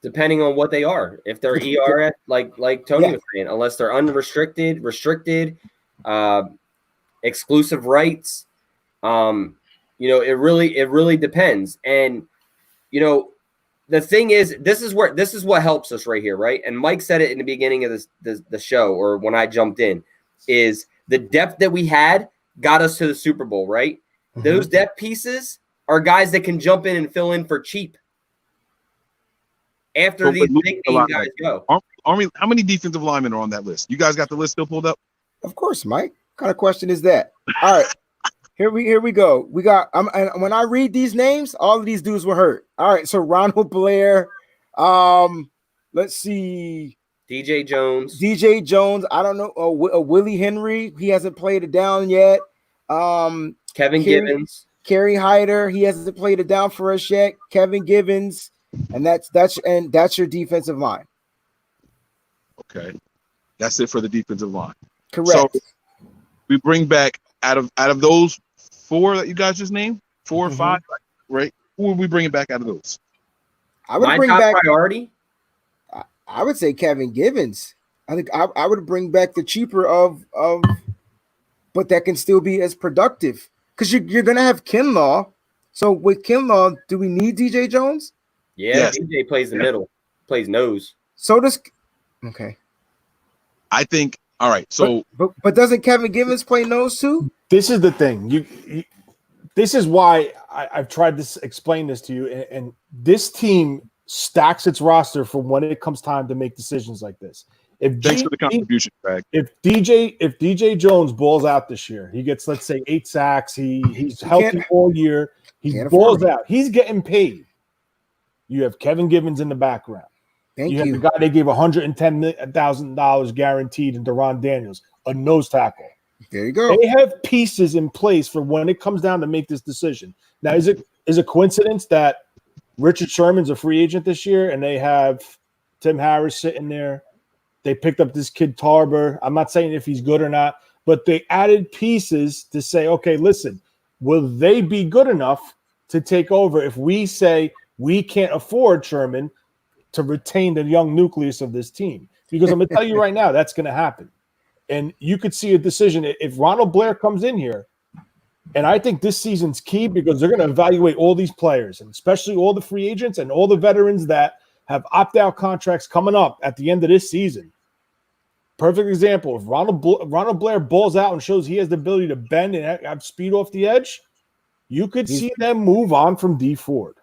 Depending on what they are, if they're ER like Tony was saying, unless they're unrestricted, restricted, exclusive rights, it really depends. And the thing is, this is what helps us right here, right? And Mike said it in the beginning of the show, or when I jumped in, is the depth that we had got us to the Super Bowl, right? Mm-hmm. Those depth pieces are guys that can jump in and fill in for cheap after these big name guys go. Army, how many defensive linemen are on that list? You guys got the list still pulled up? Of course, Mike. What kind of question is that? All right. Here we go. We got and when I read these names, all of these dudes were hurt. All right, so Ronald Blair, let's see, DJ Jones. I don't know. Willie Henry, he hasn't played it down yet. Kevin Givens, Kerry Hyder, he hasn't played it down for us yet. Kevin Givens, and that's your defensive line. Okay, that's it for the defensive line. Correct. So we bring back out of those four that you guys just named, 4 or 5, right? Who would we bring back out of those? I would bring back priority. I would say Kevin Givens. I think I would bring back the cheaper of, but that can still be as productive because you're gonna have Kinlaw. So with Kinlaw, do we need DJ Jones? Yeah, yes. DJ plays the middle, plays nose. So does okay. I think. All right, so but doesn't Kevin Givens play nose too? This is the thing. This is why I've tried to explain this to you, and this team stacks its roster for when it comes time to make decisions like this. Thanks for the contribution, Craig. If DJ Jones balls out this year, he gets, let's say, 8 sacks. He's healthy all year. He balls out. He's getting paid. You have Kevin Givens in the background. You have the guy they gave $110,000 guaranteed in Deron Daniels, a nose tackle. There you go. They have pieces in place for when it comes down to make this decision. Now, is it coincidence that Richard Sherman's a free agent this year and they have Tim Harris sitting there? They picked up this kid Tarver. I'm not saying if he's good or not, but they added pieces to say, okay, listen, will they be good enough to take over if we say we can't afford Sherman to retain the young nucleus of this team? Because I'm going to tell you right now, that's going to happen. And you could see a decision if Ronald Blair comes in here, and I think this season's key because they're going to evaluate all these players, and especially all the free agents and all the veterans that have opt-out contracts coming up at the end of this season. Perfect example. If Ronald Blair balls out and shows he has the ability to bend and have speed off the edge, you could see them move on from D Ford.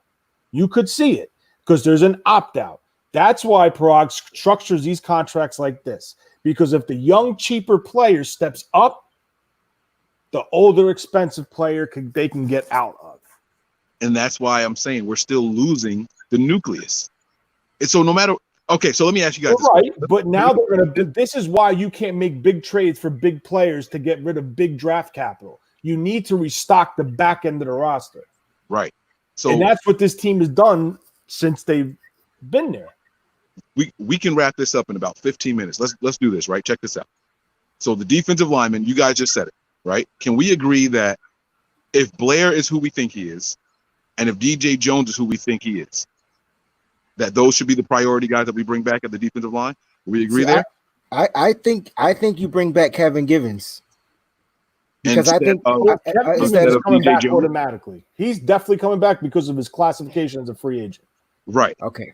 You could see it because there's an opt-out. That's why Parag structures these contracts like this. Because if the young, cheaper player steps up, the older, expensive player they can get out of. And that's why I'm saying we're still losing the nucleus. And so no matter – okay, so let me ask you guys. Right, but now they're going to – this is why you can't make big trades for big players to get rid of big draft capital. You need to restock the back end of the roster. Right. So, and that's what this team has done since they've been there. We can wrap this up in about 15 minutes. Let's do this, right? Check this out. So the defensive lineman, you guys just said it, right? Can we agree that if Blair is who we think he is, and if DJ Jones is who we think he is, that those should be the priority guys that we bring back at the defensive line? We agree there? I think you bring back Kevin Givens. Because I think instead of coming back automatically. He's definitely coming back because of his classification as a free agent. Right. Okay.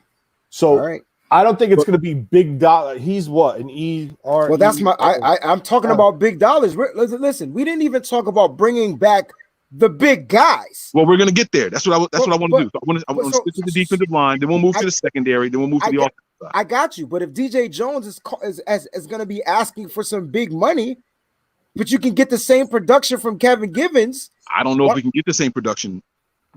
So I don't think it's going to be big dollar. He's what, an ER? Well, that's my. I'm talking about big dollars. Listen, we didn't even talk about bringing back the big guys. Well, we're going to get there. That's what I want to do. So I want to stick to the defensive line. Then we'll move to the secondary. Then we'll move to the offensive side. I got you. But if DJ Jones is going to be asking for some big money, but you can get the same production from Kevin Givens. I don't know if we can get the same production.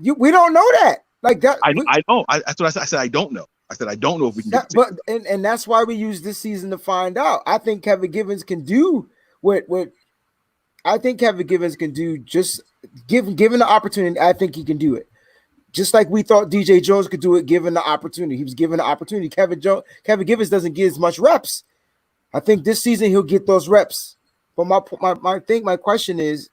We don't know that. Like that. I know. That's what I said. I said I don't know. I said I don't know if we can get but and that's why we use this season to find out. I think Kevin Givens can do what I think Kevin Givens can do. Just given the opportunity, I think he can do it. Just like we thought DJ Jones could do it given the opportunity. He was given the opportunity. Kevin Givens doesn't get as much reps. I think this season he'll get those reps. But my question is,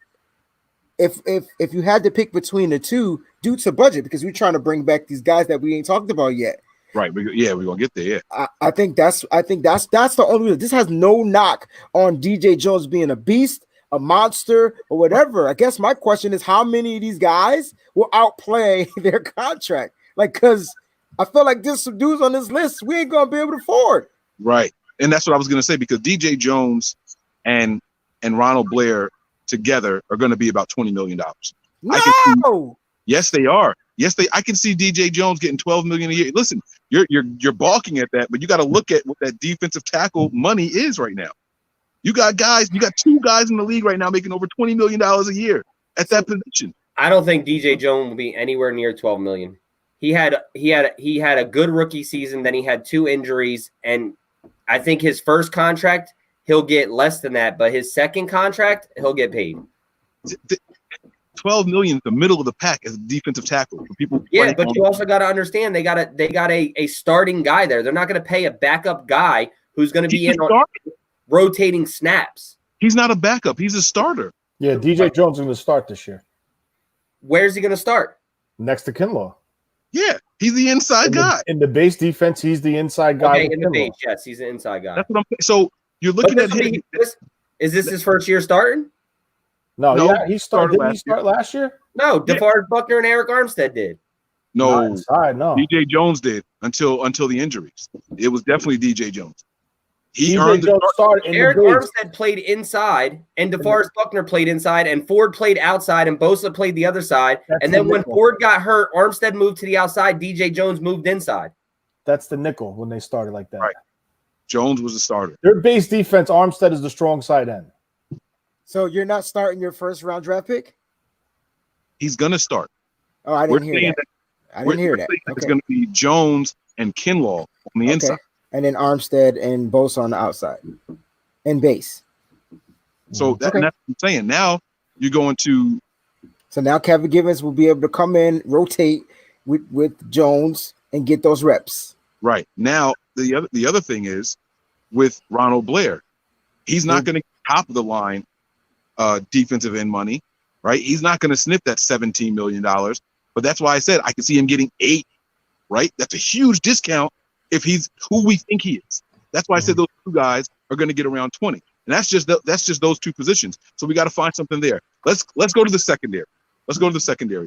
if you had to pick between the two due to budget, because we're trying to bring back these guys that we ain't talked about yet. Right. We're gonna get there. Yeah. I think that's the only reason. This has no knock on DJ Jones being a beast, a monster, or whatever. I guess my question is, how many of these guys will outplay their contract? Like, because I feel like there's some dudes on this list we ain't gonna be able to afford. Right. And that's what I was gonna say, because DJ Jones and Ronald Blair together are gonna be about $20 million. No. Yes, they are. Yes, I can see DJ Jones getting $12 million a year. Listen, you're balking at that, but you got to look at what that defensive tackle money is right now. You got two guys in the league right now making over $20 million a year at that position. I don't think DJ Jones will be anywhere near $12 million. He had a good rookie season, then he had 2 injuries, and I think his first contract he'll get less than that, but his second contract he'll get paid. 12 million is the middle of the pack as a defensive tackle for people. Yeah, but you also got to understand they got a starting guy there. They're not going to pay a backup guy who's going to be in on rotating snaps. He's not a backup. He's a starter. Yeah, DJ Jones is going to start this year. Where's he going to start? Next to Kinlaw. Yeah, he's the inside guy. In the base defense, he's the inside guy. Okay, in the base, yes, he's the inside guy. That's what I'm saying. So you're looking at him. Is this his first year starting? No, yeah, he started. Didn't he start last year? No, DeForest Buckner and Eric Armstead did. No, no. DJ Jones did until the injuries. It was definitely DJ Jones. He earned the start. Eric Armstead played inside, and DeForest Buckner played inside, and Ford played outside, and Bosa played the other side. And then when Ford got hurt, Armstead moved to the outside. DJ Jones moved inside. That's the nickel when they started like that. Right. Jones was the starter. Their base defense, Armstead is the strong side end. So you're not starting your first round draft pick? He's gonna start. Oh, I didn't hear saying that. I didn't hear that. It's Okay. going to be Jones and Kinlaw on the inside. And then Armstead and Bosa on the outside and base. So that's what I'm saying. Now you're going to. So now Kevin Givens will be able to come in, rotate with Jones and get those reps. Right. Now the other thing is with Ronald Blair, he's not going to top of the line defensive end money, right? He's not going to sniff that $17 million. But that's why I said I can see him getting 8, right? That's a huge discount if he's who we think he is. That's why I said those two guys are going to get around 20. And that's just those two positions. So we got to find something there. Let's go to the secondary.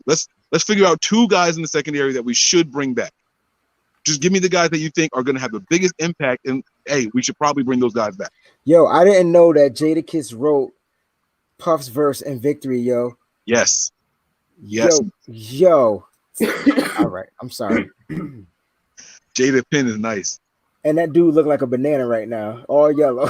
Let's figure out 2 guys in the secondary that we should bring back. Just give me the guys that you think are going to have the biggest impact. And hey, we should probably bring those guys back. Yo, I didn't know that Jadakiss wrote Puff's verse in Victory, yo. Yes. Yo. All right, I'm sorry. Jada Penn is nice. And that dude looked like a banana right now, all yellow.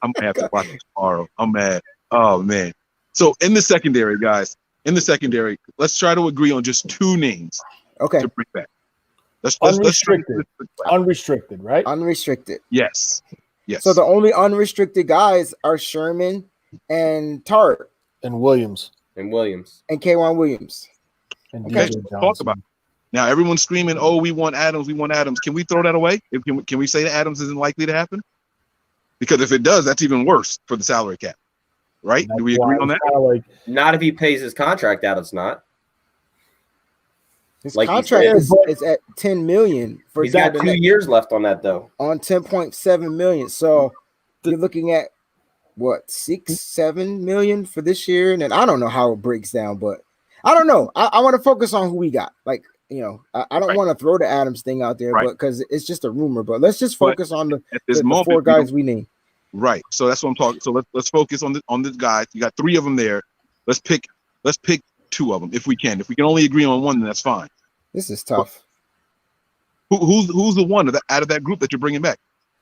I'm gonna have to watch it tomorrow. I'm mad. Oh man. So in the secondary, guys, let's try to agree on just 2 names. Okay. To bring back. Unrestricted, right? Unrestricted. Yes. So the only unrestricted guys are Sherman and Tart and Williams and K'Wan Williams. And okay, talk about it. Now everyone's screaming, "Oh, we want Adams. We want Adams." Can we throw that away? Can we say that Adams isn't likely to happen? Because if it does, that's even worse for the salary cap, right? Do we agree on that? Not if he pays his contract out. It's not. His contract is at $10 million. He's got 2 years left on that though. On $10.7 million. So you're looking at what, 6-7 million for this year, and then I don't know how it breaks down, but I don't know. I want to focus on who we got. Like, you know, I don't want to throw the Adams thing out there, but because it's just a rumor. But let's just focus on the 4 guys we need. Right. So that's what I'm talking. So let's focus on the guys. You got 3 of them there. Let's pick 2 of them if we can. If we can only agree on 1, then that's fine. This is tough. Who's the one out of that group that you're bringing back?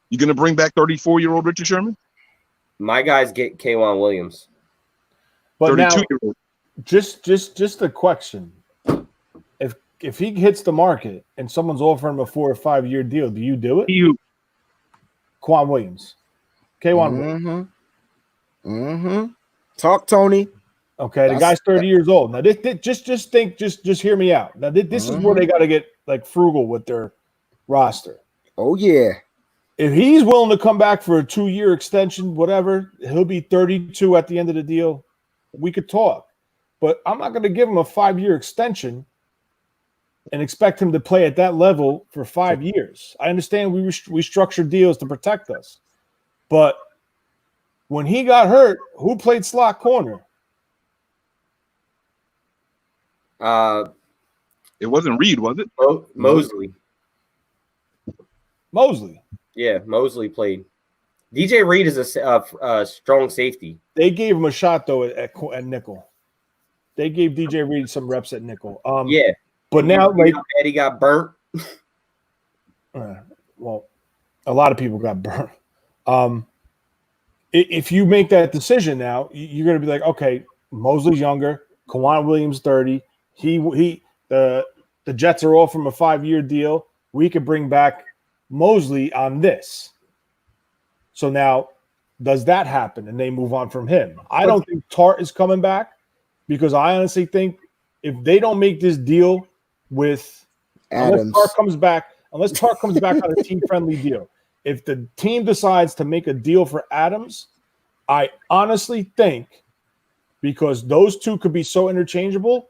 You gonna bring back 34-year-old Richard Sherman? My guys get K'Wan Williams. But now, just a question: if he hits the market and someone's offering him a 4 or 5 year deal, do you do it? K'Wan Williams. K'Wan Williams. Talk, Tony. Okay, the guy's 30 years old. Now, just hear me out. Now, this is where they got to get like frugal with their roster. Oh yeah. If he's willing to come back for a 2-year extension, whatever, he'll be 32 at the end of the deal. We could talk, but I'm not going to give him a 5-year extension and expect him to play at that level for 5 years. I understand we structure deals to protect us, but when he got hurt, who played slot corner? It wasn't Reed, was it? Mosley. Yeah, Mosley played. DJ Reed is a strong safety. They gave him a shot though at nickel. They gave DJ Reed some reps at nickel. Yeah, but now like he got burnt. Well, a lot of people got burnt. If you make that decision now, you're going to be like, okay, Mosley's younger, K'Wan Williams 30. The Jets are all from a 5-year deal. We could bring back Mosley on this. So now, does that happen and they move on from him? I don't think Tart is coming back because I honestly think if they don't make this deal with Adams, unless Tart comes back on a team-friendly deal, if the team decides to make a deal for Adams, I honestly think because those 2 could be so interchangeable,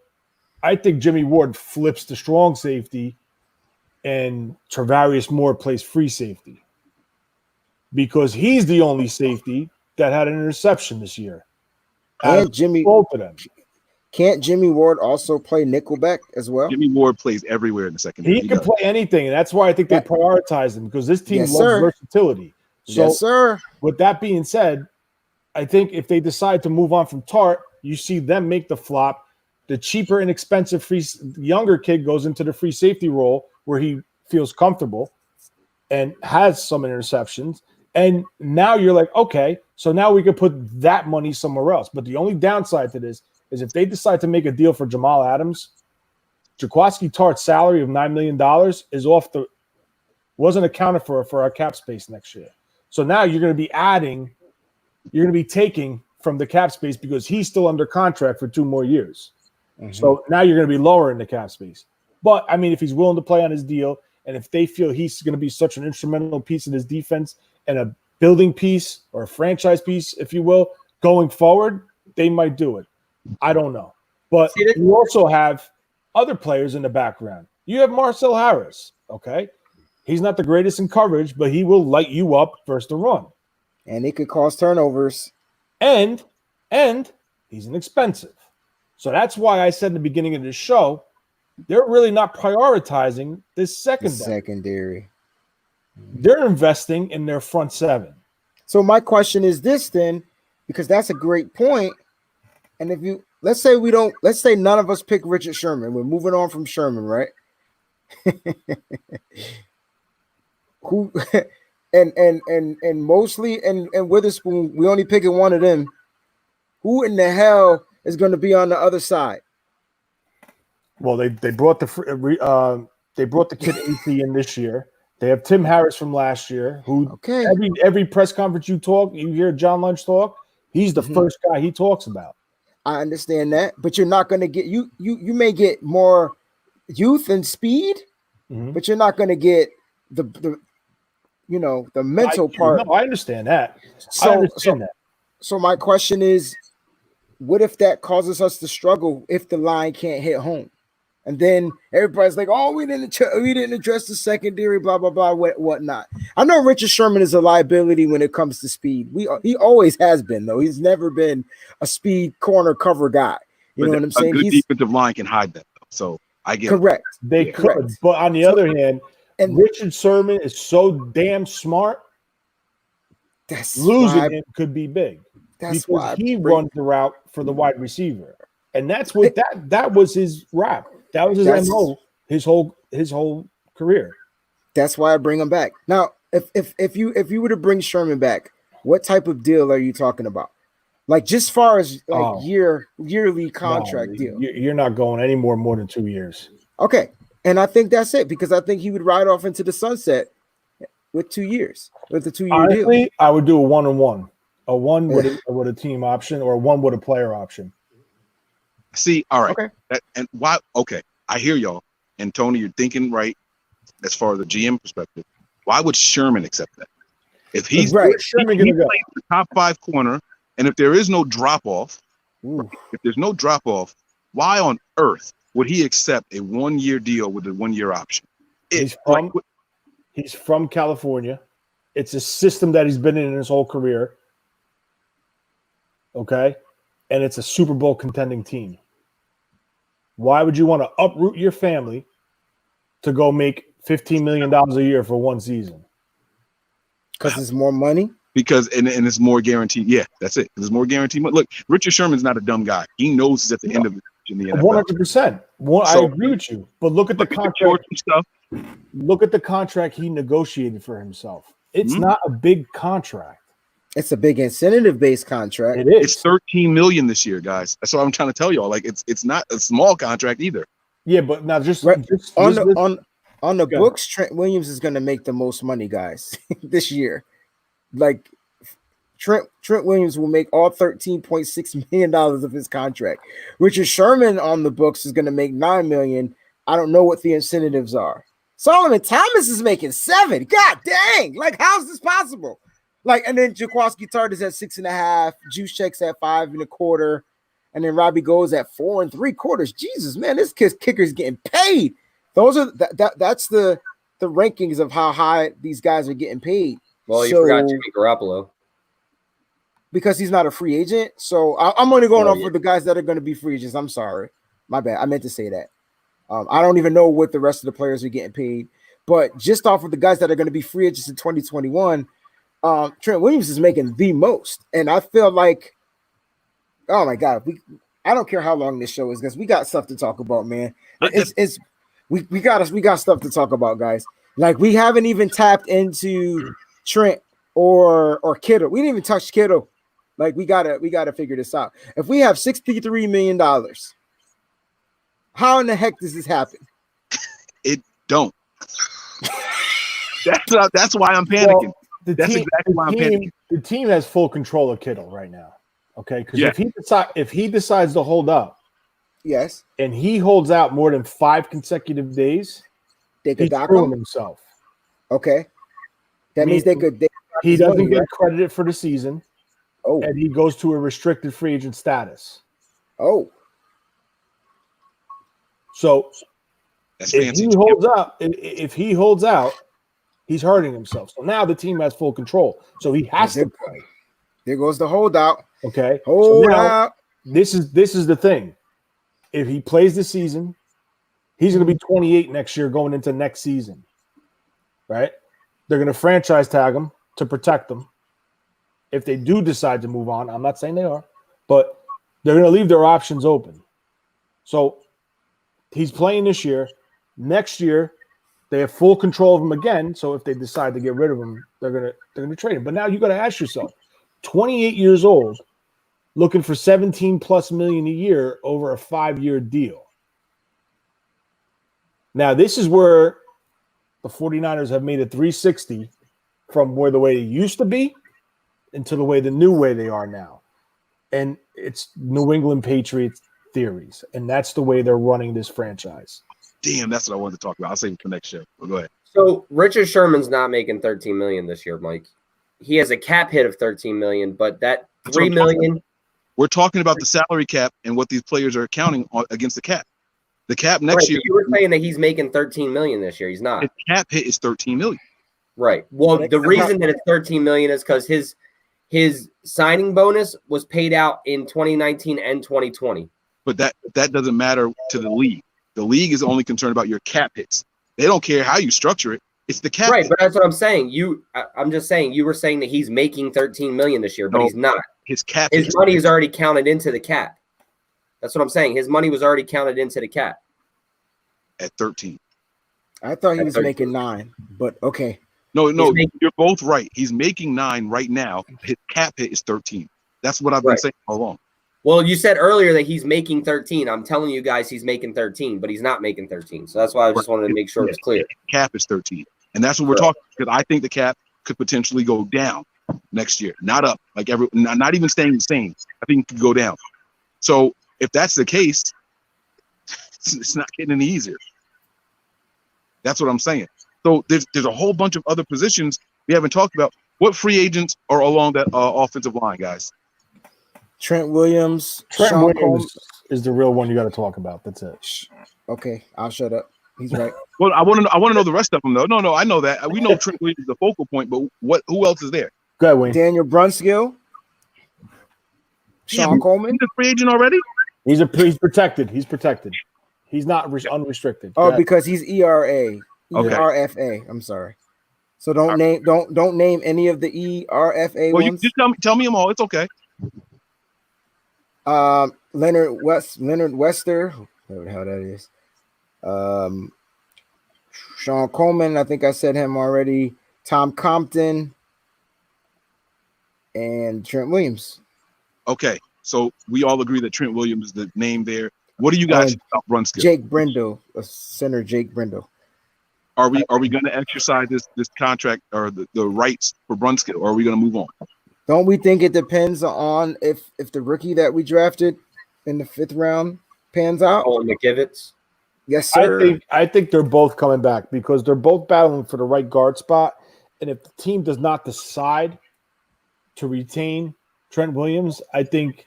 I think Jimmy Ward flips to strong safety and Travarius Moore plays free safety because he's the only safety that had an interception this year. And Jimmy, both of them. Can't Jimmy Ward also play nickelback as well? Jimmy Ward plays everywhere in the secondary. He can play anything, and that's why I think they prioritize him because this team loves versatility. So, yes, sir. With that being said, I think if they decide to move on from Tart, you see them make the flop. The cheaper, inexpensive younger kid goes into the free safety role where he feels comfortable. and has some interceptions. And now you're like, okay, so now we could put that money somewhere else. But the only downside to this is if they decide to make a deal for Jamal Adams, Jaquiski Tartt's salary of $9 million is wasn't accounted for our cap space next year. So now you're going to be taking from the cap space because he's still under contract for 2 more years. Mm-hmm. So now you're going to be lowering the cap space. But I mean, if he's willing to play on his deal, and if they feel he's going to be such an instrumental piece in his defense and a building piece or a franchise piece, if you will, going forward, they might do it. I don't know. But you also have other players in the background. You have Marcel Harris, okay? He's not the greatest in coverage, but he will light you up versus the run. And it could cause turnovers. And he's inexpensive. So that's why I said in the beginning of this show, they're really not prioritizing this secondary. They're investing in their front 7. So my question is this then, because that's a great point. And if you let's say none of us pick Richard Sherman. We're moving on from Sherman, right? Who and mostly and Witherspoon, we only picking one of them. Who in the hell is going to be on the other side? Well, they brought the kid AC in this year. They have Tim Harris from last year, who every press conference you hear John Lynch talk. He's the first guy he talks about. I understand that, but you're not going to get you may get more youth and speed, but you're not going to get the mental part. No, I understand that. So my question is, what if that causes us to struggle if the line can't hit home? And then everybody's like, "Oh, we didn't address the secondary, blah blah blah, whatnot." I know Richard Sherman is a liability when it comes to speed. He always has been, though. He's never been a speed corner cover guy. You know what I'm saying? A good defensive line can hide that, though. So I get correct. It. They could, but on the other hand, Richard Sherman is so damn smart. Losing him could be big. That's because why he runs the route for the wide receiver, and that's what that was his rap. That was his MO his whole career. That's why I bring him back. Now, if you were to bring Sherman back, what type of deal are you talking about? Like just far as like yearly contract deal. You're not going any more than 2 years. Okay. And I think that's it, because I think he would ride off into the sunset with 2 years, with a 2-year deal. I would do a 1-on-1. A 1 with a team option, or a 1 with a player option. See, all right. Okay. And why? Okay, I hear y'all. And Tony, you're thinking right as far as the GM perspective. Why would Sherman accept that? If he's right, Sherman he plays the top 5 corner, and if there is no drop off, why on earth would he accept a 1-year deal with a 1-year option? He's from California. It's a system that he's been in his whole career. Okay, and it's a Super Bowl contending team. Why would you want to uproot your family to go make $15 million a year for 1 season? Because it's more money? Because and it's more guaranteed. Yeah, that's it. There's more guaranteed money. Look, Richard Sherman's not a dumb guy. He knows he's at the end of in the NFL. 100%. I agree with you. But look at the contract. Look at the contract he negotiated for himself. It's not a big contract. It's a big incentive-based contract. It is. It's $13 million this year, guys. That's what I'm trying to tell y'all. Like it's not a small contract either. Yeah, but now just on the books, Trent Williams is going to make the most money, guys, this year. Like Trent Williams will make all $13.6 million of his contract. Richard Sherman on the books is going to make $9 million. I don't know what the incentives are. Solomon Thomas is making $7 million. God dang! Like, how's this possible? Like, and then Jaquiski Tartt is at 6.5, Juice Check's at 5.25, and then Robbie goes at 4 3/4. Jesus, man, this kicker's getting paid. Those are that's the rankings of how high these guys are getting paid. Well, you forgot Jimmy Garoppolo because he's not a free agent. So I'm only going off for the guys that are going to be free agents. I'm sorry, my bad. I meant to say that. I don't even know what the rest of the players are getting paid, but just off of the guys that are going to be free agents in 2021. Trent Williams is making the most, and I feel like, oh my god, I don't care how long this show is, because we got stuff to talk about, man. We got stuff to talk about, guys. Like we haven't even tapped into Trent or Kittle. We didn't even touch Kittle. Like we gotta figure this out. If we have $63 million, how in the heck does this happen? It don't. That's why I'm panicking. Well, That's exactly why I'm panicking. The team has full control of Kittle right now. Okay, because Yeah. if he decides to hold up, Yes, and he holds out more than 5 consecutive days, they could he's dock screwing him. himself. Okay, that means they could. He his doesn't money, get right? credited for the season, Oh, and he goes to a restricted free agent status. oh, So That's if fancy. if he holds out, he's hurting himself. So now the team has full control. So he has to play. there goes the holdout. Okay. Hold so now, out. This is the thing. If he plays the season, he's going to be 28 next year going into next season. Right? They're going to franchise tag him to protect him. If they do decide to move on, I'm not saying they are, but they're going to leave their options open. So he's playing this year. Next year, they have full control of him again. So if they decide to get rid of him, they're gonna trade him. But now you got to ask yourself, 28 years old, looking for 17 plus million a year over a 5-year deal. Now, this is where the 49ers have made a 360 from where the way they used to be into the new way they are now. And it's New England Patriots theories. And that's the way they're running this franchise. Damn, that's what I wanted to talk about. I'll save it for next show. Well, go ahead. So Richard Sherman's not making $13 million this year, Mike. He has a cap hit of $13 million, but that $3 million. We're talking about the salary cap and what these players are accounting against the cap. The cap next year. You were saying that he's making $13 million this year. He's not. His cap hit is $13 million. Right. Well, the reason that it's $13 million is because his signing bonus was paid out in 2019 and 2020. But that doesn't matter to the league. The league is only concerned about your cap hits. They don't care how you structure it. It's the cap. Right, hit. but that's what I'm saying. I'm just saying you were saying that he's making $13 million this year, but he's not. His cap. His money is already counted into the cap. That's what I'm saying. His money was already counted into the cap at 13. I thought he At was 13. making 9, but okay. No, you're both right. He's making 9 right now. His cap hit is 13. That's what I've been saying all along. Well, you said earlier that he's making 13. I'm telling you guys he's making 13, but he's not making 13. So that's why I just wanted to make sure it was clear. Cap is 13. And that's what we're talking about, because I think the cap could potentially go down next year, not up, like not even staying the same. I think it could go down. So if that's the case, it's not getting any easier. That's what I'm saying. So there's a whole bunch of other positions we haven't talked about. What free agents are along that offensive line, guys? Trent Williams. Trent Williams is the real one you got to talk about. That's it. Okay, I'll shut up. He's right. Well, I want to know the rest of them though. No, I know that. We know Trent Williams is the focal point, but who else is there? Go ahead, Wayne. Daniel Brunskill. Sean Coleman. He's a free agent already? He's protected. He's protected. He's not unrestricted. Oh, because he's ERA. Okay. ERFA. I'm sorry. So don't name any of the ERFA well, ones. You just tell me them all. It's okay. Leonard Wester, whatever the hell that is. Sean Coleman, I think I said him already. Tom Compton and Trent Williams. Okay, so we all agree that Trent Williams is the name there. What do you guys think about Brunskill? Jake Brindle, center Jake Brindle. Are we going to exercise this contract or the rights for Brunskill, or are we going to move on? Don't we think it depends on if the rookie that we drafted in the 5th round pans out? Oh, McKivitz. Yes, sir. I think they're both coming back because they're both battling for the right guard spot. And if the team does not decide to retain Trent Williams, I think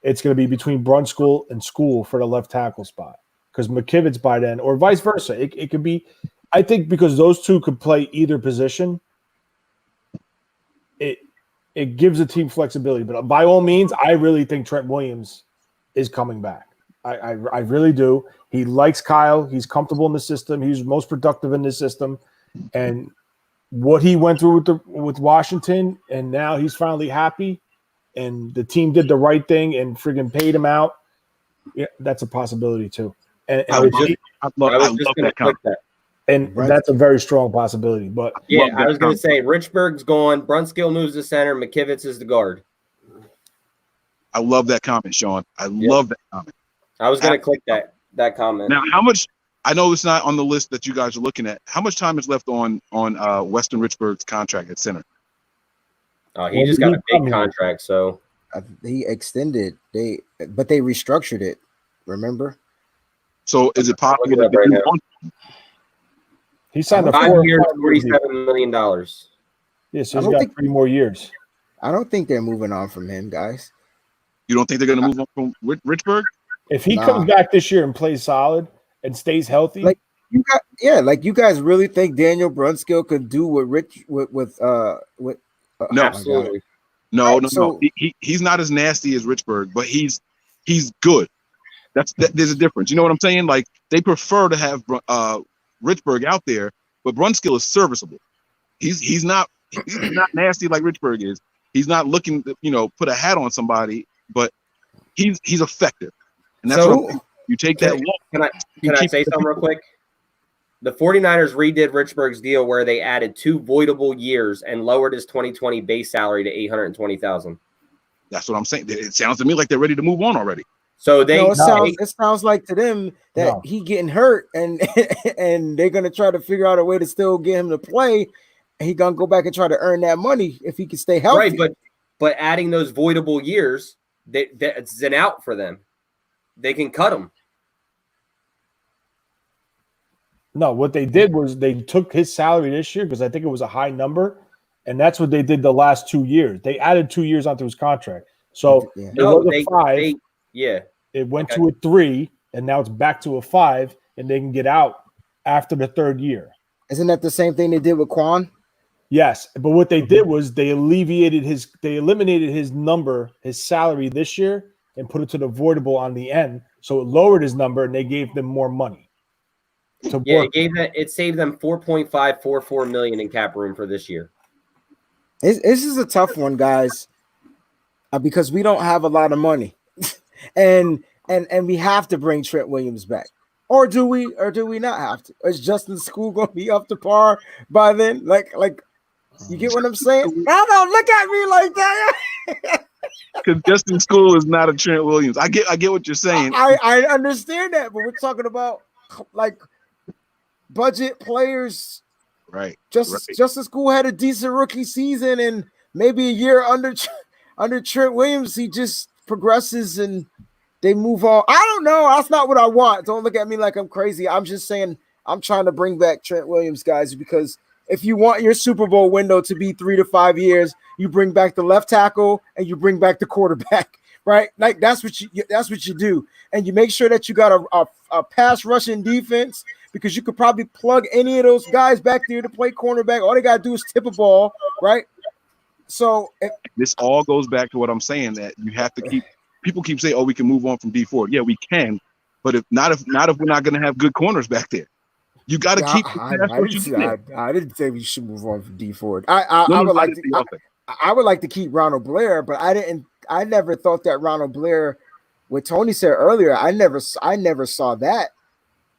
it's going to be between Brunskill and School for the left tackle spot because McKivitz by then, or vice versa. It could be. I think because those two could play either position, it gives the team flexibility. But by all means, I really think Trent Williams is coming back. I really do. He likes Kyle. He's comfortable in the system. He's most productive in the system. And what he went through with Washington, and now he's finally happy, and the team did the right thing and friggin' paid him out. Yeah, that's a possibility too. And I love that comment. And that's a very strong possibility. But yeah, I was going to say Richburg's gone. Brunskill moves to center. McKivitz is the guard. I love that comment, Sean. I love that comment. I was going to click that comment. Now, how much? I know it's not on the list that you guys are looking at. How much time is left on Weston Richburg's contract at center? He just got a big contract, so he extended. But they restructured it. Remember? So is it possible that they move on? He signed a 5 years, $47 million. Yeah, so he's got 3 more years. I don't think they're moving on from him, guys. You don't think they're going to move on from Richburg? If he comes back this year and plays solid and stays healthy, like you guys really think Daniel Brunskill could do what no, absolutely. No. He's not as nasty as Richburg, but he's good. There's a difference. You know what I'm saying? Like they prefer to have Richburg out there, but Brunskill is serviceable. He's not nasty like Richburg is. He's not looking to put a hat on somebody, but he's effective. And that's what you take that walk. Can I say something real quick? The 49ers redid Richburg's deal where they added 2 voidable years and lowered his 2020 base salary to $820,000. That's what I'm saying. It sounds to me like they're ready to move on already. So it sounds like to them that he getting hurt and they're gonna try to figure out a way to still get him to play. And he gonna go back and try to earn that money if he can stay healthy. Right, but adding those voidable years, that's an out for them. They can cut him. No, what they did was they took his salary this year because I think it was a high number, and that's what they did the last 2 years. They added 2 years onto his contract. So it was a 5. It went to a 3, and now it's back to a 5, and they can get out after the 3rd year. Isn't that the same thing they did with Quan? Yes, but what they did was they eliminated his number, his salary this year, and put it to the voidable on the end. So it lowered his number, and they gave them more money. It saved them $4.544 million in cap room for this year. This is a tough one, guys, because we don't have a lot of money, and we have to bring Trent Williams back, or do we not have to? Is Justin School going to be up to par by then? Like you get what I'm saying? Now don't look at me like that. Because Justin School is not a Trent Williams. I get what you're saying. I understand that, but we're talking about like budget players, right? Justin School had a decent rookie season, and maybe a year under Trent Williams, he just progresses and they move on. I don't know. That's not what I want. Don't look at me like I'm crazy. I'm just saying I'm trying to bring back Trent Williams, guys, because if you want your Super Bowl window to be 3 to 5 years, you bring back the left tackle and you bring back the quarterback, right? Like that's what you do, and you make sure that you got a pass rushing defense, because you could probably plug any of those guys back there to play cornerback. All they got to do is tip a ball, right? So this all goes back to what I'm saying, that you have to keep – people keep saying, oh, we can move on from D Ford. Yeah, we can, but if we're not going to have good corners back there. You got to keep – I didn't say we should move on from D Ford. I would like to keep Ronald Blair, but I never thought that Ronald Blair, what Tony said earlier, I never saw that.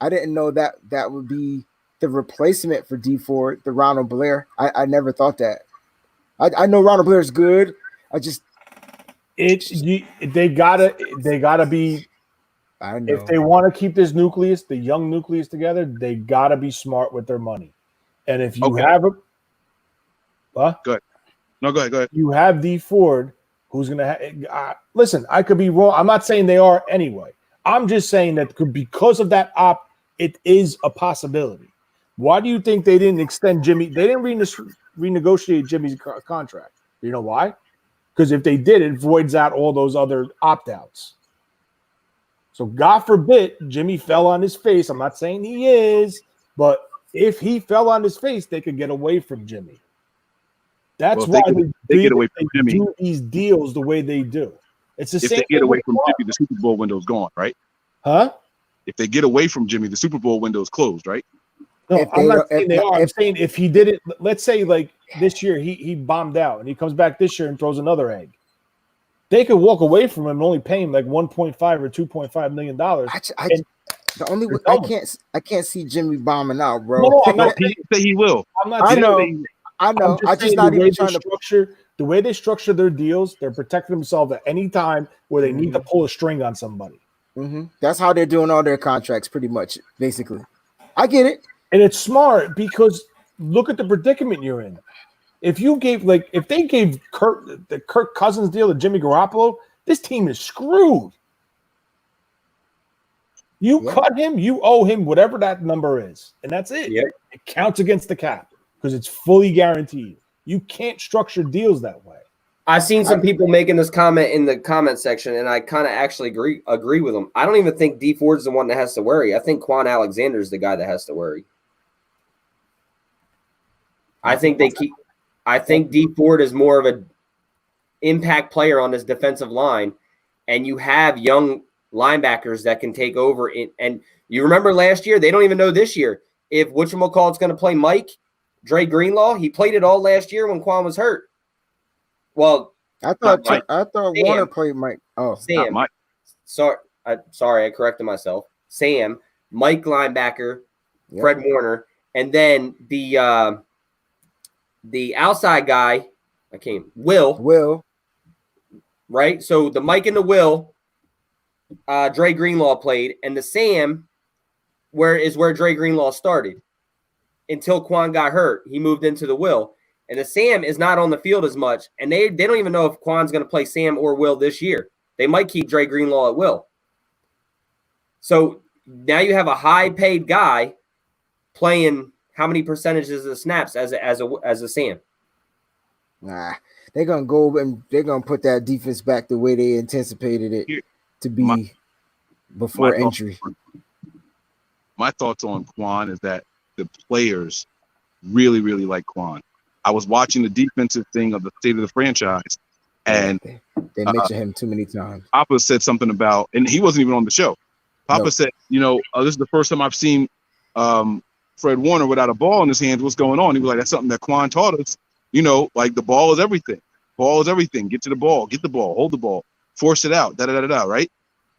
I didn't know that would be the replacement for D Ford, the Ronald Blair. I never thought that. I know Ronald Blair's good. They gotta be. I know. If they want to keep this nucleus, the young nucleus together, they gotta be smart with their money. And if you have go ahead. No, go ahead. You have D Ford, who's gonna listen. I could be wrong. I'm not saying they are anyway. I'm just saying that because of that it is a possibility. Why do you think they didn't extend Jimmy? They didn't renegotiate Jimmy's contract. You know why? Because if they did, it voids out all those other opt-outs. So God forbid Jimmy fell on his face. I'm not saying he is, but if he fell on his face, they could get away from Jimmy. That's why they get away from Jimmy. Do these deals the way they do. It's the same. If they get away from Jimmy, the Super Bowl window's gone, right? Huh? If they get away from Jimmy, the Super Bowl window's closed, right? No, I'm not saying they are. I'm saying if he did it, let's say like this year he bombed out and he comes back this year and throws another egg. They could walk away from him and only pay him like $1.5 or $2.5 million. The only way Tell me. I can't see Jimmy bombing out, bro. No, I'm No, not. he didn't say he will. I'm not. I He didn't know. say he will. I know. I'm I just saying not the way even they trying to. structure the way they structure their deals. They're protecting themselves at any time where they need to pull a string on somebody. That's how they're doing all their contracts, pretty much, basically. I get it. And it's smart because look at the predicament you're in. If they gave the Kirk Cousins deal to Jimmy Garoppolo, this team is screwed. You cut him, you owe him whatever that number is, and that's it. Yep. It counts against the cap because it's fully guaranteed. You can't structure deals that way. I've seen some people making this comment in the comment section, and I kind of actually agree with them. I don't even think D Ford's the one that has to worry. I think Quan Alexander is the guy that has to worry. I think D Ford is more of an impact player on this defensive line, and you have young linebackers that can take over. And you remember last year, they don't even know this year if whatchamacallit's going to play Mike, Dre Greenlaw. He played it all last year when Quan was hurt. Well, I thought Sam. Warner played Mike. Oh, Sam. Mike. Sorry, I corrected myself. Sam, Mike linebacker, Fred Warner, and then the outside guy, Will. Right? So the Mike and the Will, Dre Greenlaw played, and the Sam where Dre Greenlaw started. Until Quan got hurt, he moved into the Will. And the Sam is not on the field as much, and they don't even know if Quan's going to play Sam or Will this year. They might keep Dre Greenlaw at Will. So now you have a high-paid guy playing how many percentages of snaps as a Sam? Nah, they're gonna go and they're gonna put that defense back the way they anticipated it to be before injury. My thoughts on Quan is that the players really, really like Quan. I was watching the defensive thing of the state of the franchise, and they mentioned him too many times. Papa said something about, and he wasn't even on the show. Papa said, this is the first time I've seen Fred Warner without a ball in his hands. What's going on? He was like, that's something that Quan taught us. Like the ball is everything. Ball is everything. Get to the ball. Get the ball. Hold the ball. Force it out. Right?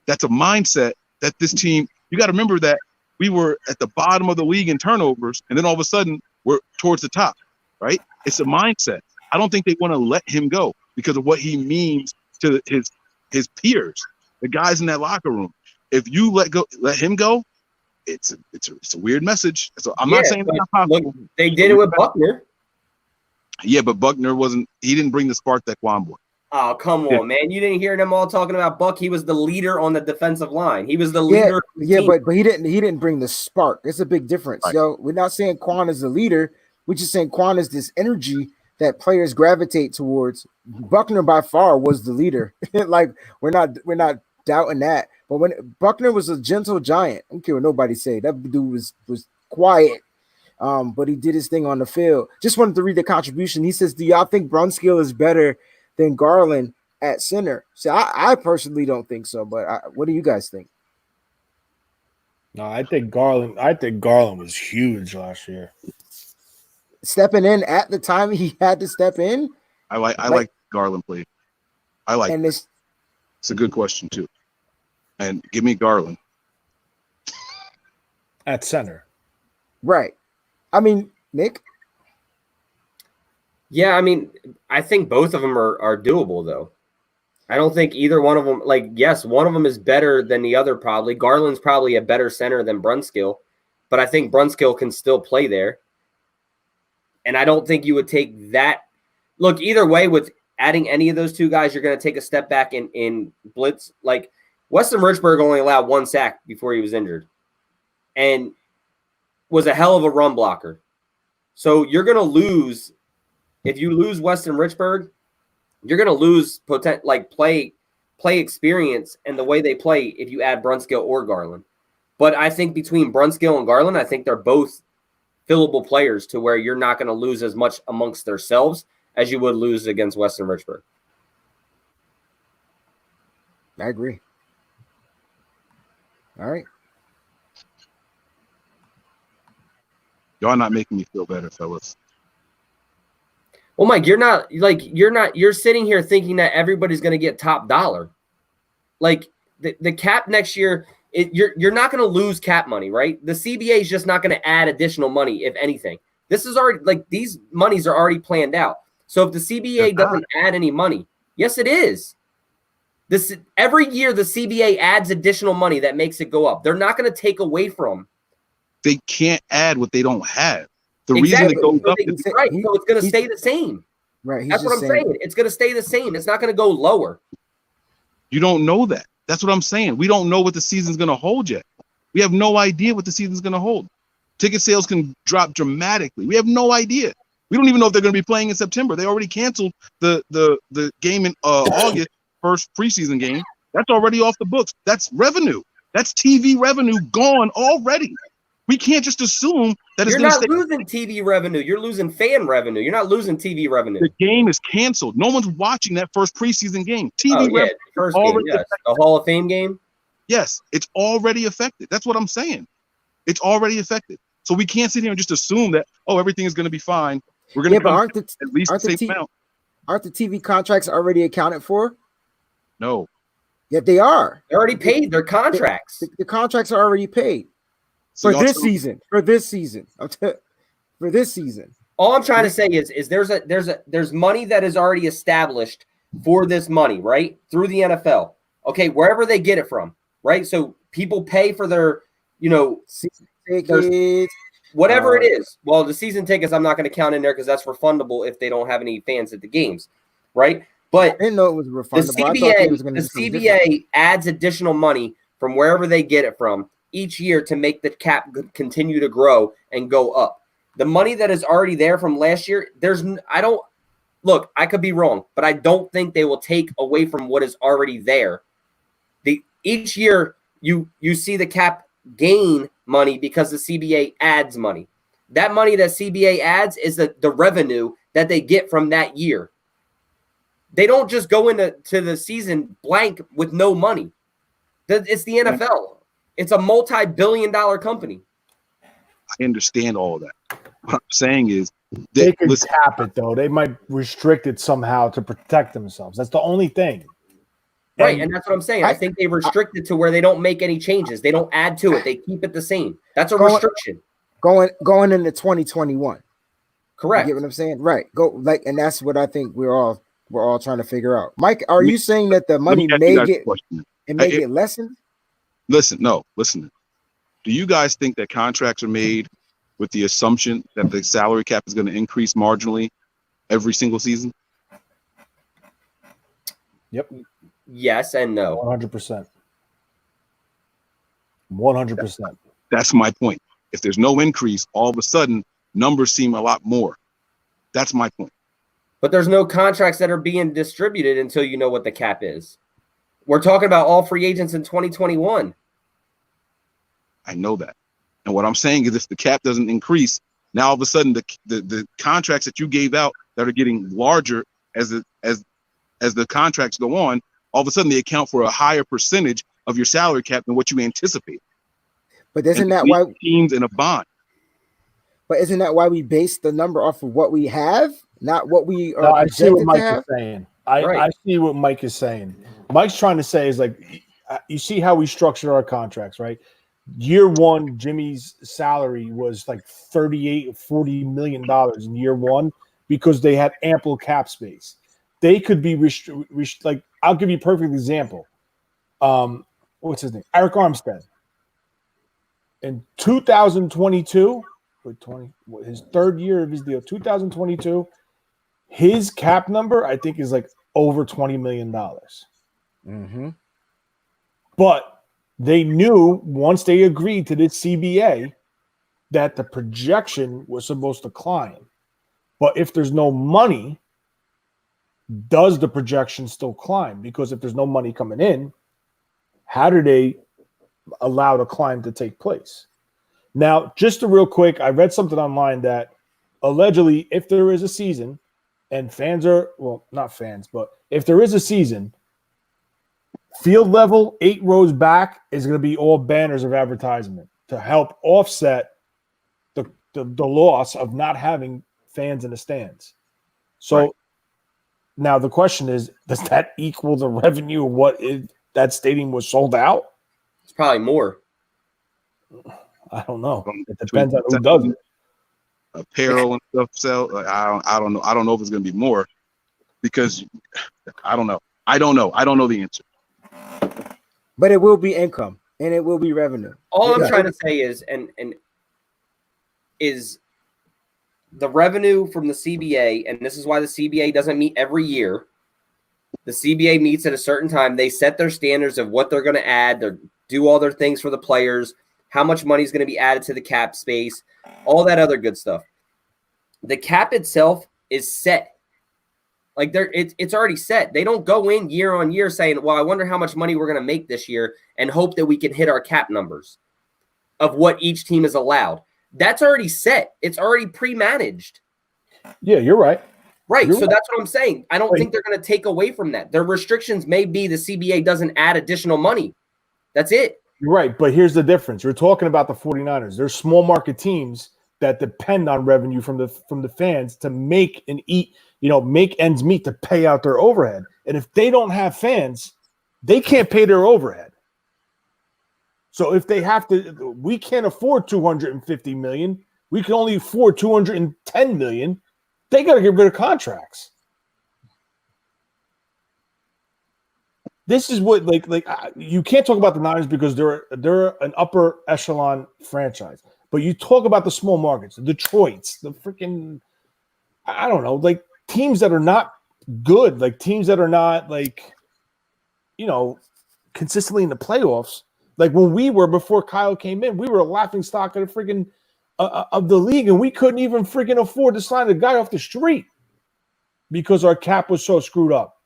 That's a mindset that this team, you got to remember that we were at the bottom of the league in turnovers, and then all of a sudden we're towards the top, right? It's a mindset. I don't think they want to let him go because of what he means to his peers, the guys in that locker room. If you let him go, it's a weird message. So I'm not saying that's not possible. Look, they did it with Buckner. Yeah, but Buckner he didn't bring the spark that Quan brought. Oh, come on, man. You didn't hear them all talking about Buck. He was the leader on the defensive line. He was the leader. But he didn't bring the spark. It's a big difference. Right. Yo, we're not saying Quan is the leader. We're just saying Quan is this energy that players gravitate towards. Buckner by far was the leader. Like we're not doubting that. But when Buckner was a gentle giant, I don't care what nobody say. That dude was quiet. But he did his thing on the field. Just wanted to read the contribution. He says, do y'all think Brunskill is better than Garland at center? So I personally don't think so, but what do you guys think? No, I think Garland was huge last year. Stepping in at the time he had to step in. I like Garland play. It's a good question too. And give me Garland at center. Right. I mean, Nick. Yeah, I mean, I think both of them are doable, though. I don't think either one of them, yes, one of them is better than the other probably. Garland's probably a better center than Brunskill, but I think Brunskill can still play there. And I don't think you would take that. Look, either way, with adding any of those two guys, you're going to take a step back in blitz. Like, Weston Richburg only allowed 1 sack before he was injured and was a hell of a run blocker. So you're going to lose. If you lose Weston Richburg, you're going to lose play experience and the way they play if you add Brunskill or Garland. But I think between Brunskill and Garland, I think they're both fillable players to where you're not going to lose as much amongst themselves as you would lose against Weston Richburg. I agree. All right. Y'all not making me feel better, fellas. Well, Mike, you're sitting here thinking that everybody's going to get top dollar. Like the cap next year, you're not going to lose cap money, right? The CBA is just not going to add additional money, if anything. This is already like these monies are already planned out. So if the CBA doesn't add any money, yes, it is. This every year the CBA adds additional money that makes it go up. They're not going to take away from. They can't add what they don't have. The Exactly. reason it goes up is Right. So it's going to stay the same. Right. That's what I'm saying. It's going to stay the same. It's not going to go lower. you don't know that. That's what I'm saying. We don't know what the season's going to hold yet. We have no idea what the season's going to hold. Ticket sales can drop dramatically. We have no idea. We don't even know if they're going to be playing in September. They already canceled the game in August, first preseason game. That's already off the books. That's revenue. That's TV revenue gone already. We can't just assume that it's You're going to not losing TV revenue. You're losing fan revenue. You're not losing TV revenue. The game is canceled. No one's watching that first preseason game. TV revenue first game, yes. The Hall of Fame game. Yes, it's already affected. That's what I'm saying. It's already affected. So we can't sit here and just assume that, oh, everything is going to be fine. We're going to come at least the same amount. Aren't the TV contracts already accounted for? No. Yeah, they are. They're already paid. Their contracts. The contracts are already paid for this season. For this season. For this season. All I'm trying to say is there's money that is already established for this money, right? Through the NFL. Okay, wherever they get it from, right? So people pay for their, season tickets, whatever it is. Well, the season tickets I'm not going to count in there because that's refundable if they don't have any fans at the games, right? But I didn't know it was refundable. The CBA adds additional money from wherever they get it from each year to make the cap continue to grow and go up. The money that is already there from last year, I could be wrong, but I don't think they will take away from what is already there. Each year you see the cap gain money because the CBA adds money. That money that CBA adds is the revenue that they get from that year. They don't just go into the season blank with no money. It's the NFL. It's a multi-billion-dollar company. I understand all of that. What I'm saying is they could cap it, though. They might restrict it somehow to protect themselves. That's the only thing. Right, and that's what I'm saying. I think they restrict it to where they don't make any changes. They don't add to it. They keep it the same. That's a restriction. Going into 2021. Correct. You get what I'm saying? Right. And that's what I think we're all trying to figure out. Mike, are you saying that the money may get lessened? Listen. Do you guys think that contracts are made with the assumption that the salary cap is going to increase marginally every single season? Yep. Yes and no. 100%. 100%. That's my point. If there's no increase, all of a sudden numbers seem a lot more. That's my point. But there's no contracts that are being distributed until you know what the cap is. We're talking about all free agents in 2021. I know that. And what I'm saying is if the cap doesn't increase, now all of a sudden the contracts that you gave out that are getting larger as the contracts go on, all of a sudden they account for a higher percentage of your salary cap than what you anticipate. But isn't that why teams in a bond? But isn't that why we base the number off of what we have, not what we are? No, I see what Mike is saying. I see what Mike is saying. Mike's trying to say is like, you see how we structure our contracts, right? Year one, Jimmy's salary was like $40 million in year one because they had ample cap space. They could be like, I'll give you a perfect example. What's his name? Eric Armstead. In 2022, his third year of his deal, 2022, his cap number, I think, is like over $20 million. Mm-hmm. But they knew once they agreed to this CBA that the projection was supposed to climb. But if there's no money, does the projection still climb? Because if there's no money coming in, how do they allow the climb to take place? Now, just a real quick, I read something online that allegedly if there is a season and fans are, well, not fans, but if there is a season, field level, 8 rows back is going to be all banners of advertisement to help offset the loss of not having fans in the stands. So now the question is, does that equal the revenue of what that stadium was sold out? It's probably more. I don't know. From It depends on who between does it. apparel and stuff sell. Like, I don't know. I don't know if it's going to be more because I don't know. I don't know the answer. But it will be income and it will be revenue. All I'm trying to say is, and is the revenue from the CBA, and this is why the CBA doesn't meet every year. The CBA meets at a certain time. They set their standards of what they're going to add. They do all their things for the players, how much money is going to be added to the cap space, all that other good stuff. The cap itself is set. Like it's already set. They don't go in year on year saying, well, I wonder how much money we're going to make this year and hope that we can hit our cap numbers of what each team is allowed. That's already set. It's already pre-managed. Yeah, you're right. Right. You're So right. that's what I'm saying. I don't think they're going to take away from that. Their restrictions may be the CBA doesn't add additional money. That's it. You're right. But here's the difference. You're talking about the 49ers. They're small market teams that depend on revenue from the fans to make and eat, make ends meet to pay out their overhead. And if they don't have fans, they can't pay their overhead. So if they have to, we can't afford $250 million. We can only afford $210 million. They got to get rid of contracts. This is what you can't talk about the Niners because they're an upper echelon franchise. But you talk about the small markets, the Detroits, the freaking, I don't know, like teams that are not good, like teams that are not consistently in the playoffs. Like when we were before Kyle came in, we were a laughing stock of the freaking of the league, and we couldn't even freaking afford to sign a guy off the street because our cap was so screwed up,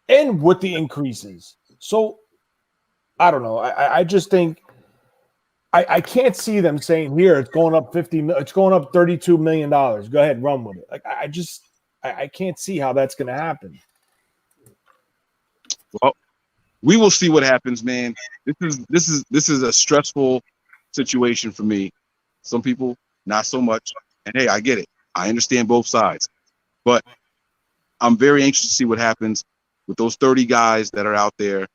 and with the increases. So I don't know. I just think I can't see them saying here it's going up it's going up $32 million. Go ahead, run with it. Like I can't see how that's going to happen. Well, we will see what happens, man. This is a stressful situation for me. Some people, not so much. And hey, I get it. I understand both sides. But I'm very anxious to see what happens with those 30 guys that are out there.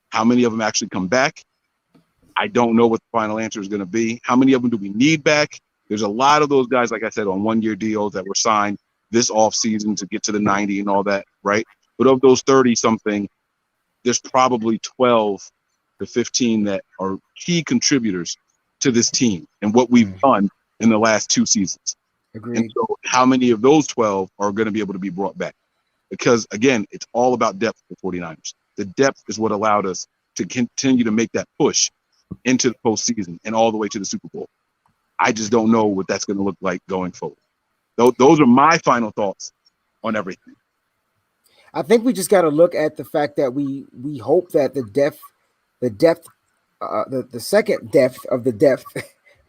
How many of them actually come back? I don't know what the final answer is going to be. How many of them do we need back? There's a lot of those guys, like I said, on one-year deals that were signed this offseason to get to the 90 and all that, right? But of those 30-something, there's probably 12 to 15 that are key contributors to this team and what we've done in the last 2 seasons. Agreed. And so how many of those 12 are going to be able to be brought back? Because, again, it's all about depth for the 49ers. The depth is what allowed us to continue to make that push into the postseason and all the way to the Super Bowl. I just don't know what that's going to look like going forward. Those are my final thoughts on everything. I think we just got to look at the fact that we hope that the second depth of the depth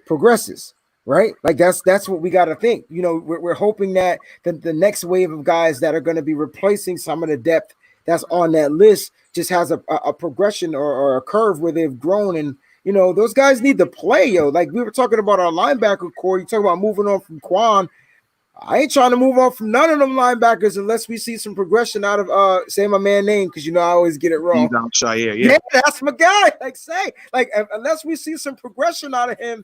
progresses, right? Like that's what we got to think. We're hoping that the next wave of guys that are going to be replacing some of the depth that's on that list just has a progression or a curve where they've grown. And those guys need to play, yo. Like we were talking about our linebacker core. You talk about moving on from Quan. I ain't trying to move on from none of them linebackers unless we see some progression out of say my man name, because I always get it wrong. Yeah, that's my guy. Unless we see some progression out of him,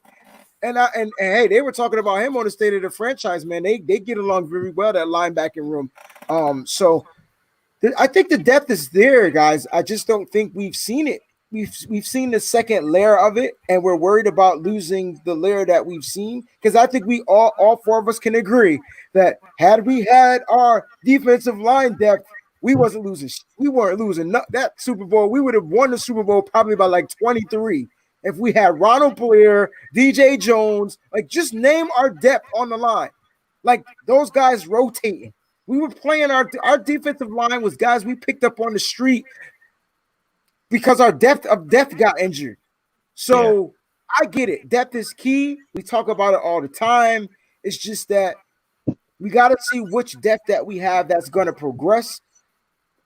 and hey, they were talking about him on the State of the Franchise, man. They get along very well, that linebacking room. So I think the depth is there, guys. I just don't think we've seen it. We've seen the second layer of it, and we're worried about losing the layer that we've seen. Because I think we all four of us can agree that had we had our defensive line depth, we wasn't losing. We weren't losing that Super Bowl. We would have won the Super Bowl probably by like 23 if we had Ronald Blair, DJ Jones. Like, just name our depth on the line. Like, those guys rotating. We were playing our defensive line was guys we picked up on the street because our depth got injured. So I get it. Depth is key. We talk about it all the time. It's just that we got to see which depth that we have that's going to progress.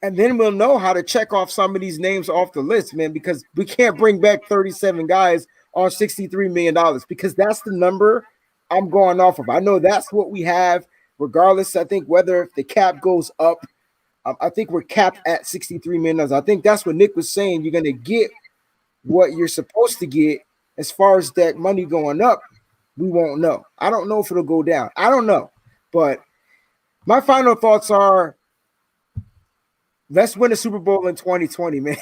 And then we'll know how to check off some of these names off the list, man, because we can't bring back 37 guys on $63 million because that's the number I'm going off of. I know that's what we have. Regardless, I think whether if the cap goes up, I think we're capped at $63 million. I think that's what Nick was saying. You're going to get what you're supposed to get as far as that money going up, we won't know. I don't know if it'll go down. I don't know. But my final thoughts are, let's win a Super Bowl in 2020, man.